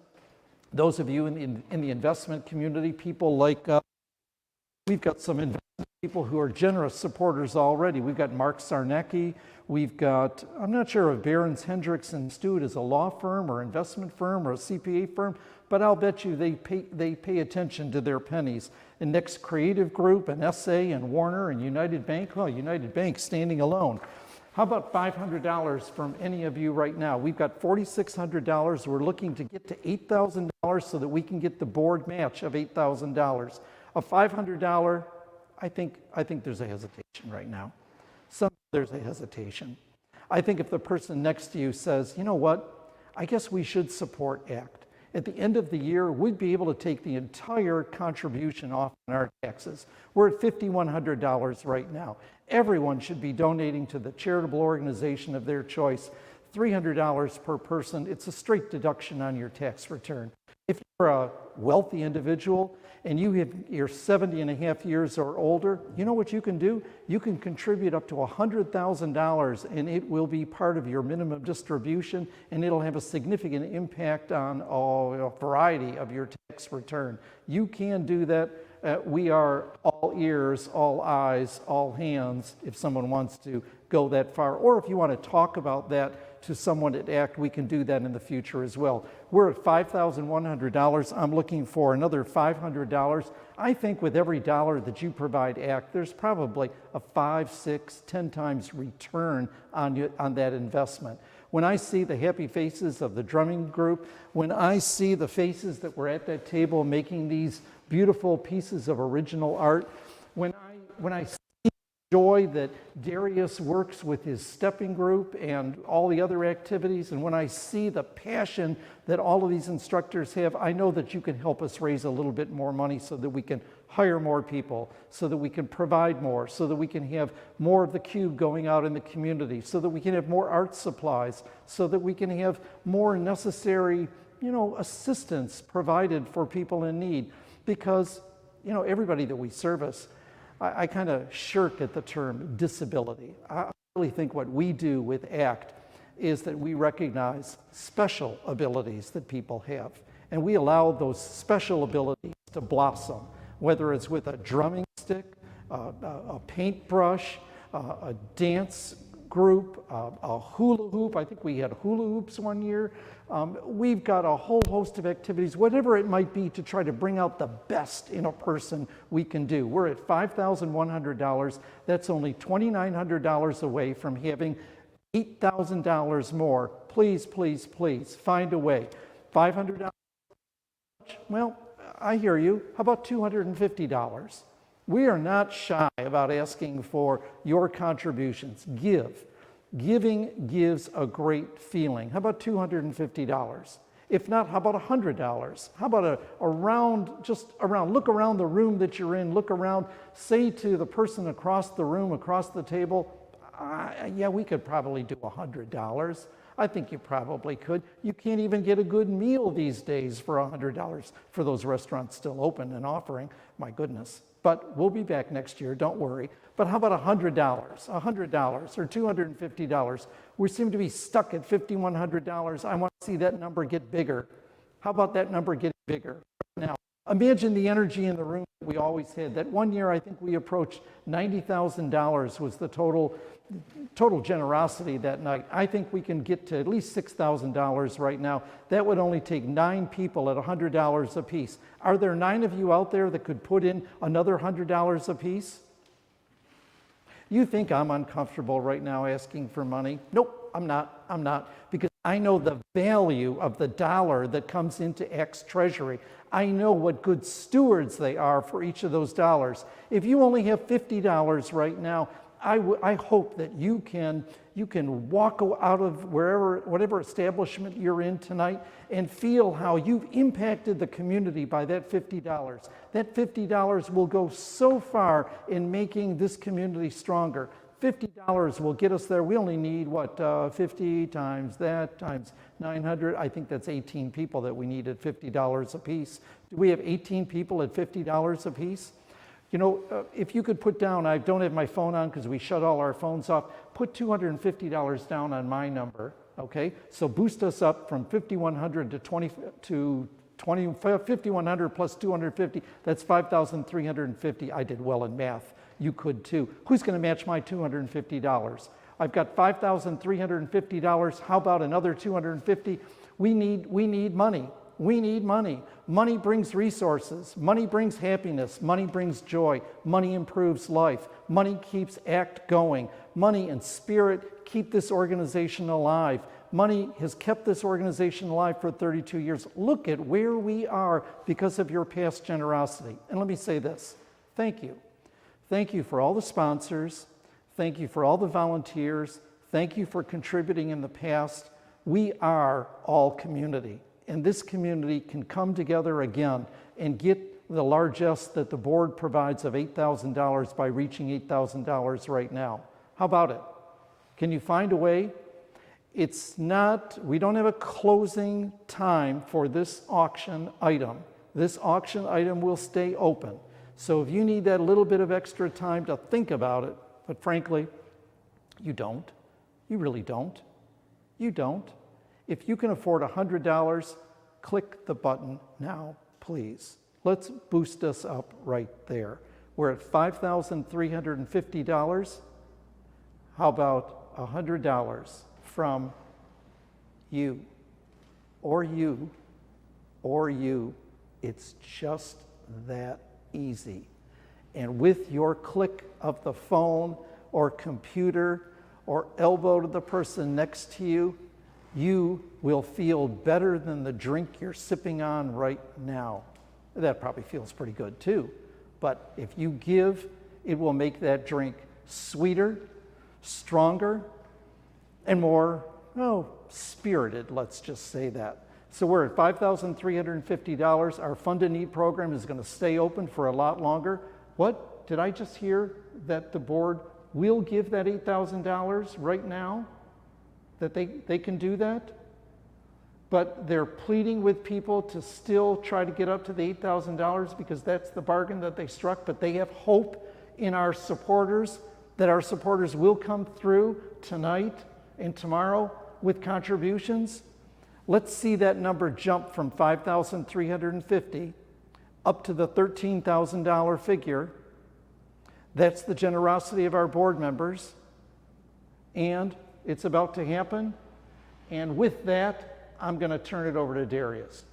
Those of you in the investment community, people like, we've got some investment people who are generous supporters already. We've got Mark Sarnecki. We've got, I'm not sure if Barron's, Hendricks and Stewart is a law firm or investment firm or a CPA firm, but I'll bet you they pay attention to their pennies. And Next Creative Group and SA and Warner and United Bank, well, United Bank standing alone. How about $500 from any of you right now? We've got $4,600. We're looking to get to $8,000 so that we can get the board match of $8,000. A $500, I think there's a hesitation right now. There's a hesitation. I think if the person next to you says, you know what, I guess we should support ACT. At the end of the year, we'd be able to take the entire contribution off on our taxes. We're at $5,100 right now. Everyone should be donating to the charitable organization of their choice. $300 per person. It's a straight deduction on your tax return. If you're a wealthy individual and you're 70 and a half years or older, you know what you can do? You can contribute up to $100,000 and it will be part of your minimum distribution, and it'll have a significant impact on a variety of your tax return. You can do that. We are all ears, all eyes, all hands if someone wants to go that far. Or if you want to talk about that to someone at ACT, we can do that in the future as well. We're at $5,100. I'm looking for another $500. I think with every dollar that you provide ACT, there's probably a 5, 6, 10 times return on that investment. When I see the happy faces of the drumming group, when I see the faces that were at that table making these beautiful pieces of original art, when I see joy that Darius works with his stepping group and all the other activities, and when I see the passion that all of these instructors have, I know that you can help us raise a little bit more money so that we can hire more people, so that we can provide more, so that we can have more of the cube going out in the community, so that we can have more art supplies, so that we can have more necessary, assistance provided for people in need. Because, everybody that we service, I kind of shirk at the term disability. I really think what we do with ACT is that we recognize special abilities that people have, and we allow those special abilities to blossom, whether it's with a drumming stick, a paintbrush, a dance group, a hula hoop. I think we had hula hoops one year. We've got a whole host of activities, whatever it might be, to try to bring out the best in a person we can do. We're at $5,100. That's only $2,900 away from having $8,000 more. Please, please, please find a way. $500? Well, I hear you. How about $250? We are not shy about asking for your contributions. Give. Giving gives a great feeling. How about $250? If not, how about $100? How about look around the room that you're in, look around, say to the person across the room, across the table, yeah, we could probably do $100. I think you probably could. You can't even get a good meal these days for $100 for those restaurants still open and offering. My goodness. But we'll be back next year, don't worry. But how about $100, $100 or $250? We seem to be stuck at $5,100. I want to see that number get bigger. How about that number get bigger? Now, imagine the energy in the room that we always had. That one year, I think we approached $90,000 was the total generosity that night. I think we can get to at least $6,000 right now. That would only take 9 people at $100 a piece. Are there 9 of you out there that could put in another $100 a piece? You think I'm uncomfortable right now asking for money? Nope, I'm not. Because I know the value of the dollar that comes into ACT's treasury. I know what good stewards they are for each of those dollars. If you only have $50 right now, I hope that you can walk out of whatever establishment you're in tonight and feel how you've impacted the community by that $50. That $50 will go so far in making this community stronger. $50 will get us there. We only need, 50 times that, times 900. I think that's 18 people that we need at $50 a piece. Do we have 18 people at $50 a piece? If you could put down, I don't have my phone on because we shut all our phones off, put $250 down on my number, okay? So boost us up from 5,100 to 5,100 plus 250, that's 5,350. I did well in math. You could too. Who's going to match my $250? I've got $5,350. How about another $250? We need money. We need money. Money brings resources. Money brings happiness. Money brings joy. Money improves life. Money keeps ACT going. Money and spirit keep this organization alive. Money has kept this organization alive for 32 years. Look at where we are because of your past generosity. And let me say this. Thank you. Thank you for all the sponsors. Thank you for all the volunteers. Thank you for contributing in the past. We are all community. And this community can come together again and get the largesse that the board provides of $8,000 by reaching $8,000 right now. How about it? Can you find a way? We don't have a closing time for this auction item. This auction item will stay open. So if you need that little bit of extra time to think about it, but frankly, you don't. You really don't. You don't. If you can afford $100, click the button now, please. Let's boost us up right there. We're at $5,350. How about $100 from you, or you, or you? It's just that easy. And with your click of the phone or computer or elbow to the person next to you, you will feel better than the drink you're sipping on right now. That probably feels pretty good too. But if you give, it will make that drink sweeter, stronger, and more, spirited, let's just say that. So we're at $5,350. Our Fund and Eat program is going to stay open for a lot longer. What? Did I just hear that the board will give that $8,000 right now? That they can do that? But they're pleading with people to still try to get up to the $8,000 because that's the bargain that they struck. But they have hope in our supporters, that our supporters will come through tonight and tomorrow with contributions. Let's see that number jump from $5,350 up to the $13,000 figure. That's the generosity of our board members. And it's about to happen. And with that, I'm going to turn it over to Darius.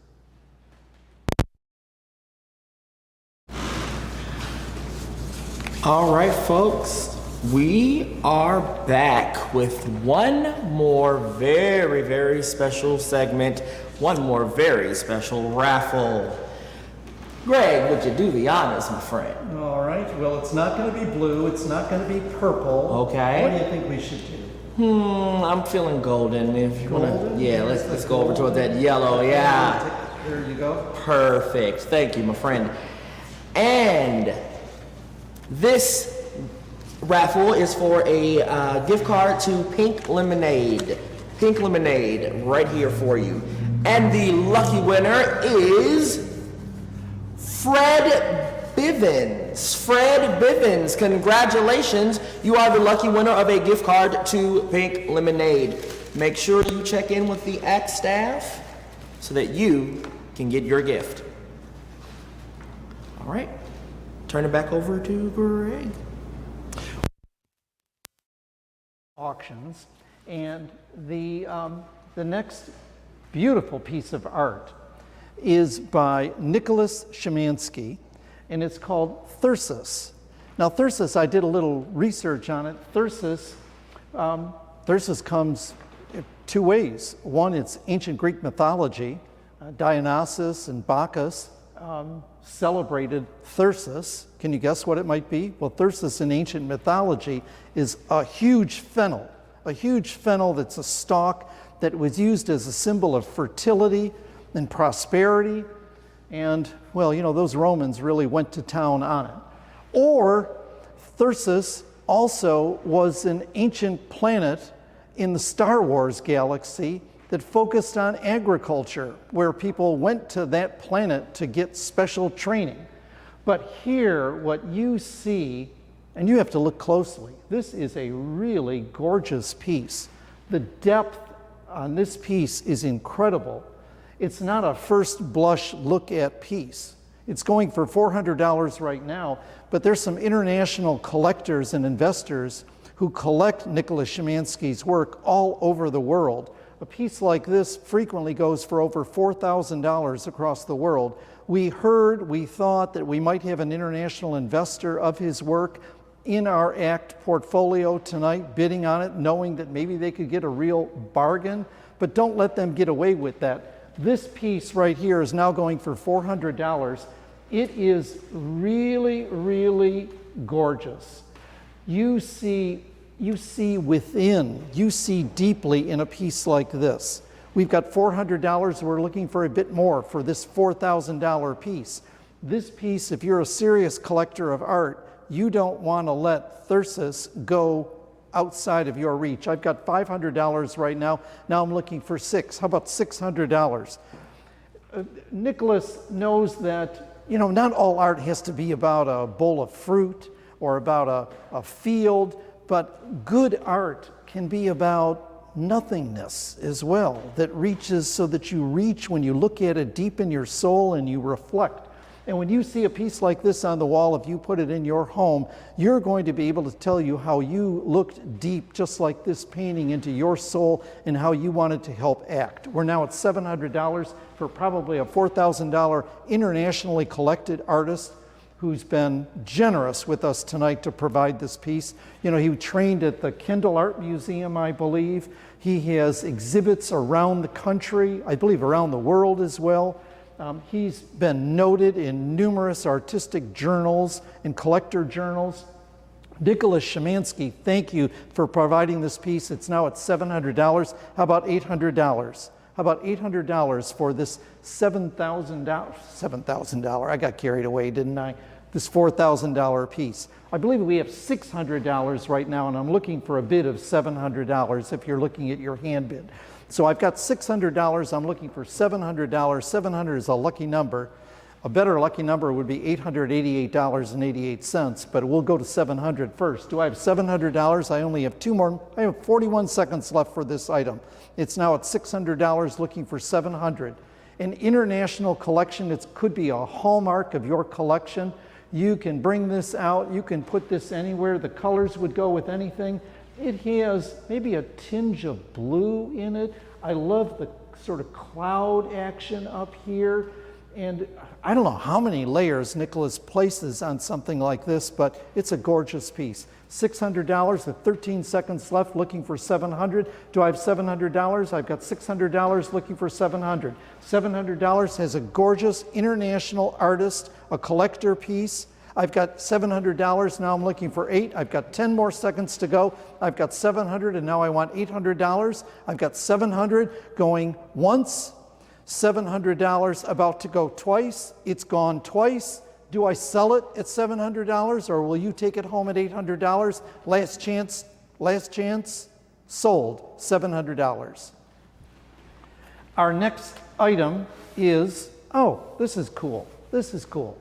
All right, folks, we are back with one more very, very special segment, one more very special raffle. Greg, would you do the honors, my friend? All right, well, it's not going to be blue, it's not going to be purple. Okay. What do you think we should do? I'm feeling golden. If you want to, yeah, let's go over toward that yellow. Yeah. There you go. Perfect. Thank you, my friend. And this raffle is for a gift card to Pink Lemonade. Pink Lemonade, right here for you. And the lucky winner is Fred Bivens. Fred Bivens, congratulations. You are the lucky winner of a gift card to Pink Lemonade. Make sure you check in with the ACT staff so that you can get your gift. All right, turn it back over to Greg. Auctions, and the next beautiful piece of art is by Nicholas Szymanski, and it's called Thyrsus. Now, Thyrsus, I did a little research on it. Thyrsus comes two ways. One, it's ancient Greek mythology. Dionysus and Bacchus celebrated Thyrsus. Can you guess what it might be? Well, Thyrsus in ancient mythology is a huge fennel that's a stalk that was used as a symbol of fertility and prosperity. And, well, you know, those Romans really went to town on it. Or Thyrsus also was an ancient planet in the Star Wars galaxy that focused on agriculture, where people went to that planet to get special training. But here, what you see, and you have to look closely, this is a really gorgeous piece. The depth on this piece is incredible. It's not a first blush look at piece. It's going for $400 right now, but there's some international collectors and investors who collect Nicholas Szymanski's work all over the world. A piece like this frequently goes for over $4,000 across the world. We thought that we might have an international investor of his work in our ACT portfolio tonight, bidding on it, knowing that maybe they could get a real bargain, but don't let them get away with that. This piece right here is now going for $400. It is really, really gorgeous. You see within, you see deeply in a piece like this. We've got $400, we're looking for a bit more for this $4,000 piece. This piece, if you're a serious collector of art, you don't want to let Thyrsus go outside of your reach. I've got $500 right now. Now I'm looking for $600. How about $600? Nicholas knows that, you know, not all art has to be about a bowl of fruit or about a field, but good art can be about nothingness as well, that reaches so that you reach when you look at it deep in your soul and you reflect. And when you see a piece like this on the wall, if you put it in your home, you're going to be able to tell you how you looked deep, just like this painting, into your soul and how you wanted to help ACT. We're now at $700 for probably a $4,000 internationally collected artist who's been generous with us tonight to provide this piece. You know, he trained at the Kendall Art Museum, I believe. He has exhibits around the country, I believe around the world as well. He's been noted in numerous artistic journals and collector journals Nicholas Shemansky, thank you for providing this piece. It's now at $700. How about $800? How about $800 for this $7,000? I got carried away, didn't I? This $4,000 piece. I believe we have $600 right now, and I'm looking for a bid of $700 if you're looking at your hand bid. So I've got $600. I'm looking for $700. 700 is a lucky number. A better lucky number would be $888.88, but we'll go to 700 first. Do I have $700? I only have I have 41 seconds left for this item. It's now at $600, looking for 700. An international collection, it could be a hallmark of your collection. You can bring this out, you can put this anywhere. The colors would go with anything. It has maybe a tinge of blue in it. I love the sort of cloud action up here. And I don't know how many layers Nicholas places on something like this, but it's a gorgeous piece. $600 with 13 seconds left, looking for 700. Do I have $700? I've got $600 looking for 700. $700 has a gorgeous international artist, a collector piece. I've got $700, now I'm looking for 8. I've got 10 more seconds to go. I've got 700 and now I want $800. I've got 700 going once. $700 about to go twice. It's gone twice. Do I sell it at $700 or will you take it home at $800? Last chance, sold, $700. Our next item is, oh, this is cool. This is cool.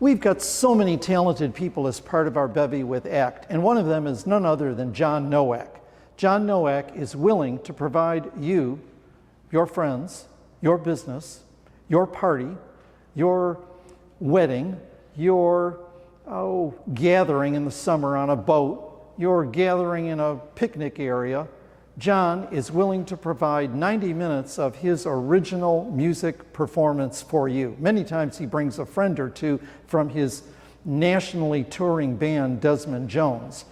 We've got so many talented people as part of our bevy with ACT, and one of them is none other than John Nowak. John Nowak is willing to provide you, your friends, your business, your party, your wedding, your gathering in the summer on a boat, your gathering in a picnic area. John is willing to provide 90 minutes of his original music performance for you. Many times he brings a friend or two from his nationally touring band, Desmond Jones.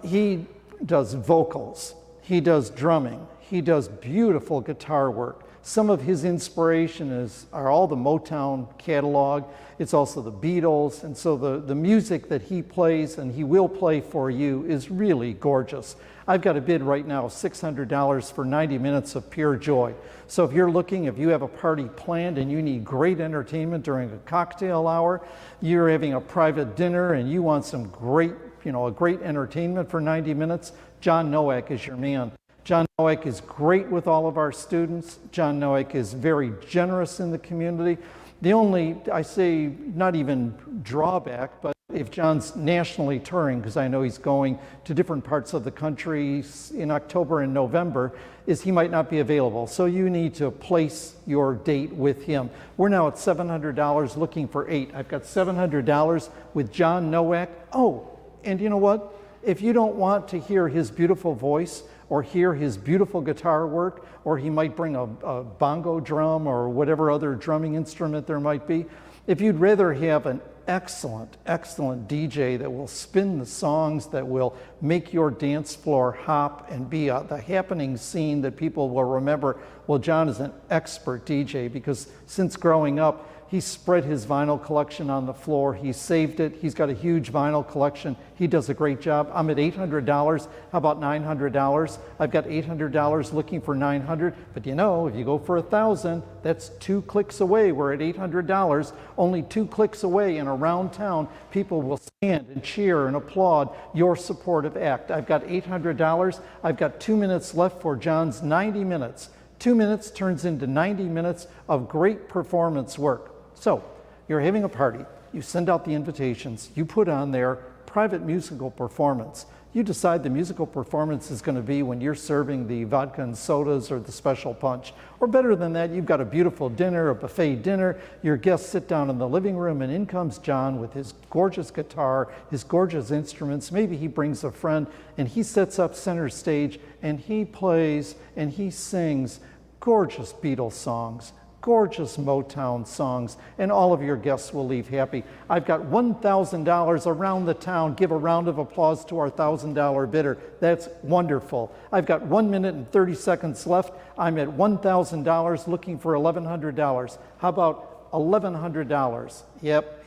He does vocals, he does drumming, he does beautiful guitar work. Some of his inspiration are all the Motown catalog. It's also the Beatles. And so the music that he plays and he will play for you is really gorgeous. I've got a bid right now of $600 for 90 minutes of pure joy. So if you're looking, if you have a party planned and you need great entertainment during a cocktail hour, you're having a private dinner and you want some great, a great entertainment for 90 minutes, John Nowak is your man. John Nowak is great with all of our students. John Nowak is very generous in the community. The only, I say, not even drawback, but if John's nationally touring, because I know he's going to different parts of the country in October and November, is he might not be available. So you need to place your date with him. We're now at $700 looking for 8. I've got $700 with John Nowak. Oh, and you know what? If you don't want to hear his beautiful voice or hear his beautiful guitar work, or he might bring a bongo drum or whatever other drumming instrument there might be, if you'd rather have an excellent DJ that will spin the songs, that will make your dance floor hop and be the happening scene that people will remember, well, John is an expert DJ because since growing up, he spread his vinyl collection on the floor. He saved it. He's got a huge vinyl collection. He does a great job. I'm at $800. How about $900? I've got $800 looking for $900. But if you go for $1,000, that's 2 clicks away. We're at $800. Only 2 clicks away, and around town, people will stand and cheer and applaud your support of ACT. I've got $800. I've got 2 minutes left for John's 90 minutes. 2 minutes turns into 90 minutes of great performance work. So, you're having a party, you send out the invitations, you put on there private musical performance. You decide the musical performance is going to be when you're serving the vodka and sodas or the special punch. Or better than that, you've got a beautiful dinner, a buffet dinner, your guests sit down in the living room and in comes John with his gorgeous guitar, his gorgeous instruments. Maybe he brings a friend and he sets up center stage and he plays and he sings gorgeous Beatles songs, gorgeous Motown songs, and all of your guests will leave happy. I've got $1,000 around the town. Give a round of applause to our $1,000 bidder. That's wonderful. I've got 1 minute and 30 seconds left. I'm at $1,000 looking for $1,100. How about $1,100? Yep.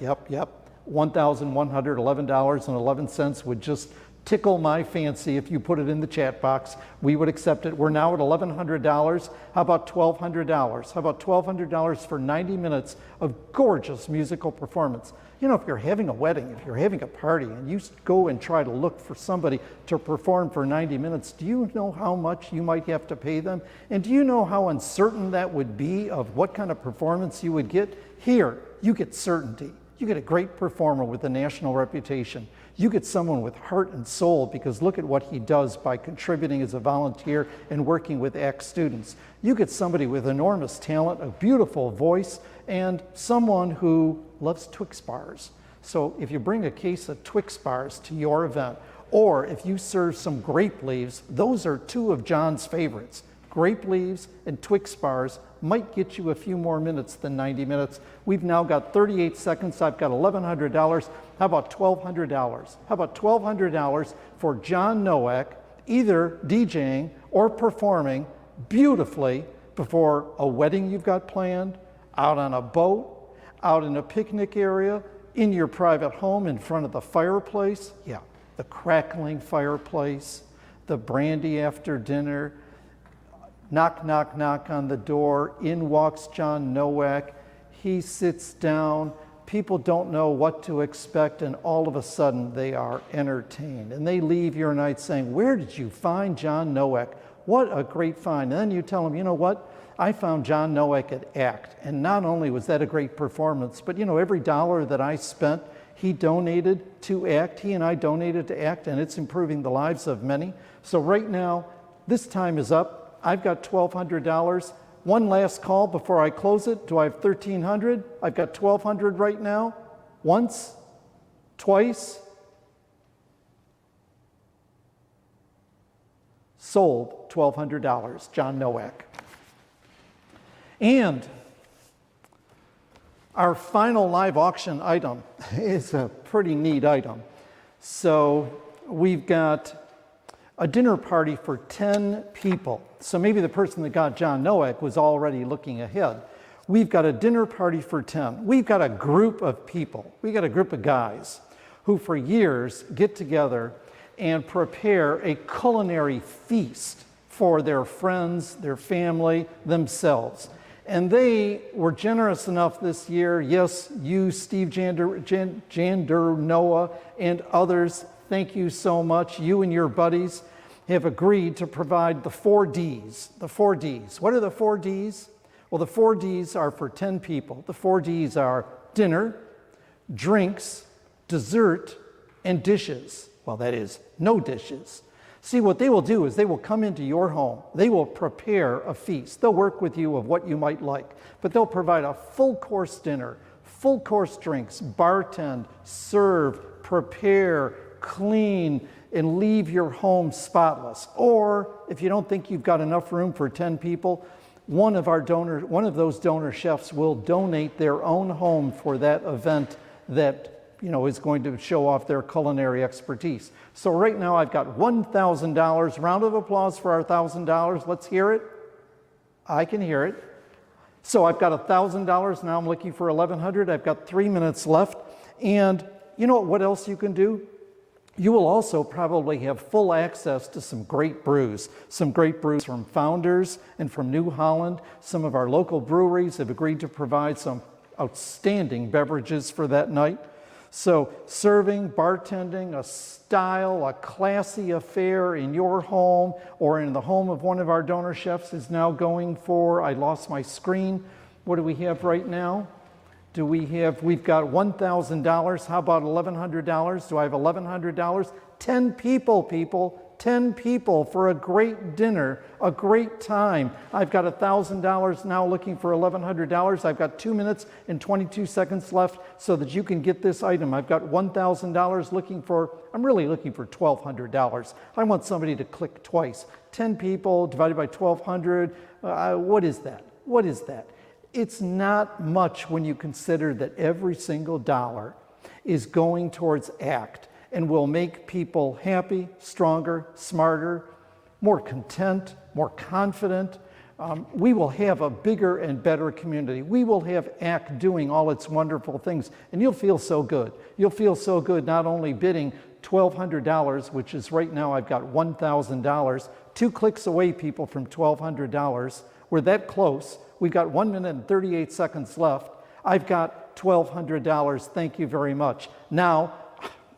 $1,111.11 would just tickle my fancy if you put it in the chat box. We would accept it. We're now at $1,100. How about $1,200? How about $1,200 for 90 minutes of gorgeous musical performance? You know, if you're having a wedding, if you're having a party, and you go and try to look for somebody to perform for 90 minutes, do you know how much you might have to pay them? And do you know how uncertain that would be of what kind of performance you would get? Here, you get certainty. You get a great performer with a national reputation. You get someone with heart and soul, because look at what he does by contributing as a volunteer and working with ACT students. You get somebody with enormous talent, a beautiful voice, and someone who loves Twix bars. So if you bring a case of Twix bars to your event, or if you serve some grape leaves, those are two of John's favorites. Grape leaves and Twix bars might get you a few more minutes than 90 minutes. We've now got 38 seconds. I've got $1,100. How about $1,200? How about $1,200 for John Nowak, either DJing or performing beautifully before a wedding you've got planned, out on a boat, out in a picnic area, in your private home in front of the fireplace. Yeah, the crackling fireplace, the brandy after dinner. Knock, knock, knock on the door. In walks John Nowak. He sits down. People don't know what to expect, and all of a sudden they are entertained. And they leave your night saying, "Where did you find John Nowak? What a great find." And then you tell them, "You know what? I found John Nowak at ACT. And not only was that a great performance, but you know, every dollar that I spent, he donated to ACT. He and I donated to ACT, and it's improving the lives of many." So right now, this time is up. I've got $1,200. One last call before I close it. Do I have $1,300? I've got $1,200 right now. Once, twice. Sold $1,200, John Nowak. And our final live auction item is a pretty neat item. So we've got a dinner party for 10 people. So maybe the person that got John Nowak was already looking ahead. We've got a dinner party for 10. We've got a group of people. We've got a group of guys who for years get together and prepare a culinary feast for their friends, their family, themselves. And they were generous enough this year. Yes, you, Steve Jander, Noah, and others, thank you so much. You and your buddies have agreed to provide the 4 Ds. The 4 Ds. What are the 4 Ds? Well, the 4 Ds are for 10 people. The 4 Ds are dinner, drinks, dessert, and dishes. Well, that is, no dishes. See, what they will do is they will come into your home. They will prepare a feast. They'll work with you of what you might like, but they'll provide a full course dinner, full course drinks, bartend, serve, prepare, clean, and leave your home spotless. Or if you don't think you've got enough room for 10 people, one of those donor chefs will donate their own home for that event that is going to show off their culinary expertise. So right now I've got $1,000. Round of applause for our $1,000. Let's hear it. I can hear it. So I've got $1,000. Now I'm looking for $1,100. I've got 3 minutes left. And you know what else you can do? You will also probably have full access to some great brews from Founders and from New Holland. Some of our local breweries have agreed to provide some outstanding beverages for that night. So serving, bartending, a style, a classy affair in your home or in the home of one of our donor chefs is now going for, I lost my screen. What do we have right now? We've got $1,000. How about $1,100? Do I have $1,100? 10 people, 10 people for a great dinner, a great time. I've got $1,000 now looking for $1,100. I've got 2 minutes and 22 seconds left so that you can get this item. I've got $1,000 I'm really looking for $1,200. I want somebody to click twice. 10 people divided by 1,200, what is that? What is that? It's not much when you consider that every single dollar is going towards ACT and will make people happy, stronger, smarter, more content, more confident, we will have a bigger and better community. We will have ACT doing all its wonderful things, and you'll feel so good. You'll feel so good not only bidding $1,200, which is right now I've got $1,000, 2 clicks away, people, from $1,200. We're that close. We've got 1 minute and 38 seconds left. I've got $1,200. Thank you very much. Now,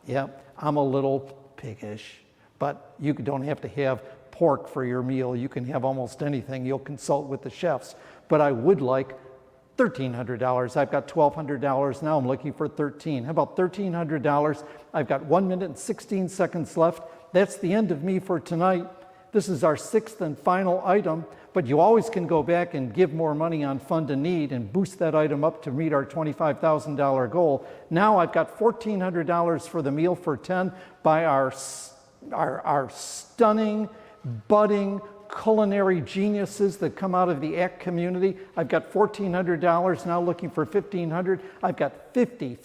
yeah, I'm a little piggish, but you don't have to have pork for your meal. You can have almost anything. You'll consult with the chefs. But I would like $1,300. I've got $1,200 now. I'm looking for $1,300. How about $1,300? I've got 1 minute and 16 seconds left. That's the end of me for tonight. This is our 6th and final item, but you always can go back and give more money on Fund a Need and boost that item up to meet our $25,000 goal. Now I've got $1,400 for the meal for 10 by our stunning, budding culinary geniuses that come out of the ACT community. I've got $1,400 now, looking for $1,500. I've got 50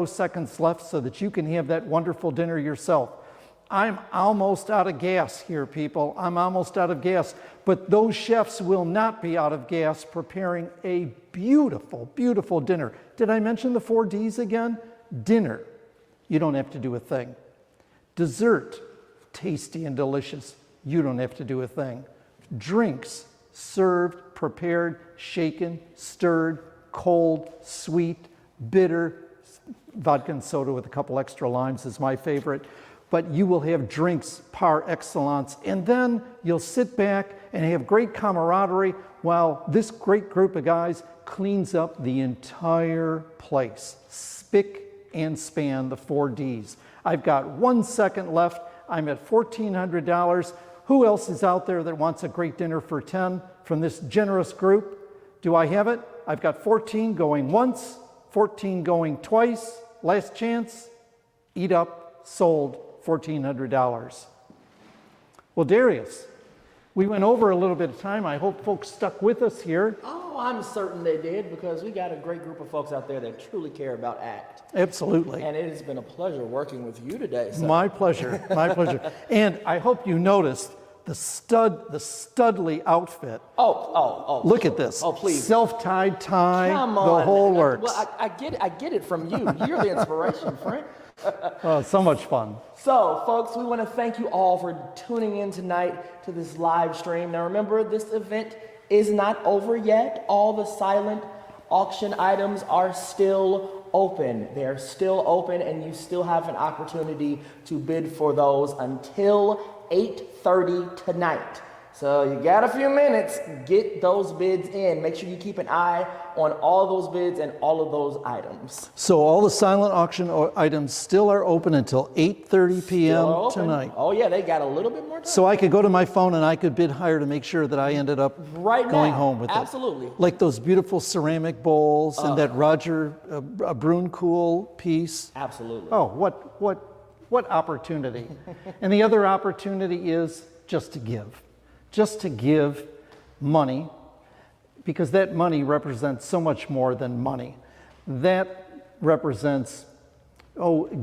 seconds left so that you can have that wonderful dinner yourself. I'm almost out of gas here, people. I'm almost out of gas. But those chefs will not be out of gas preparing a beautiful, beautiful dinner. Did I mention the 4 Ds again? Dinner, you don't have to do a thing. Dessert, tasty and delicious. You don't have to do a thing. Drinks, served, prepared, shaken, stirred, cold, sweet, bitter. Vodka and soda with a couple extra limes is my favorite. But you will have drinks par excellence. And then you'll sit back and have great camaraderie while this great group of guys cleans up the entire place. Spick and span, the 4 Ds. I've got 1 second left. I'm at $1,400. Who else is out there that wants a great dinner for 10 from this generous group? Do I have it? I've got 14 going once, 14 going twice. Last chance. Eat up, sold, $1,400. Well, Darius, we went over a little bit of time. I hope folks stuck with us here. Oh, I'm certain they did, because we got a great group of folks out there that truly care about ACT. Absolutely. And it has been a pleasure working with you today. So. My pleasure, my pleasure. And I hope you noticed the studly outfit. Oh. Look at this. Oh, please. Self-tied tie, Come on. the whole works. Well, I get it from you. You're the inspiration, friend. Oh, so much fun. So, folks, we want to thank you all for tuning in tonight to this live stream. Now, remember, this event is not over yet. All the silent auction items are still open. They're still open, and you still have an opportunity to bid for those until 8:30 tonight. So you got a few minutes, get those bids in. Make sure you keep an eye on all those bids and all of those items. So all the silent auction items still are open until 8:30 p.m. tonight. Oh yeah, they got a little bit more time. So I could go to my phone and I could bid higher to make sure that I ended up going home with it. Absolutely. Like those beautiful ceramic bowls and that Roger Bruncool piece. Absolutely. Oh, what opportunity. And the other opportunity is just to give. Just to give money, because that money represents so much more than money. That represents,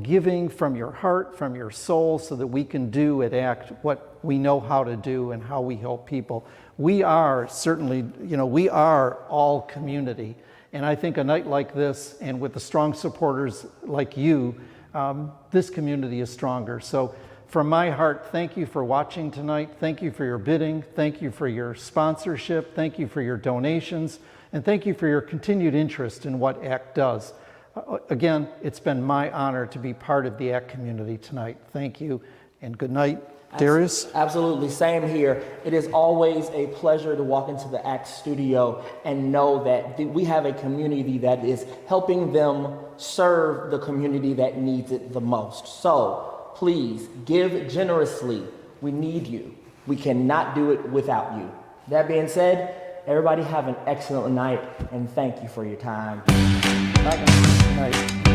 giving from your heart, from your soul, so that we can do at ACT what we know how to do and how we help people. We are certainly, we are all community. And I think a night like this, and with the strong supporters like you, this community is stronger. So from my heart, thank you for watching tonight. Thank you for your bidding. Thank you for your sponsorship. Thank you for your donations. And thank you for your continued interest in what ACT does. Again, it's been my honor to be part of the ACT community tonight. Thank you, and good night. Darius? Absolutely, same here. It is always a pleasure to walk into the ACT studio and know that we have a community that is helping them serve the community that needs it the most. So, please give generously. We need you. We cannot do it without you. That being said, everybody have an excellent night, and thank you for your time. Bye, guys. Good night.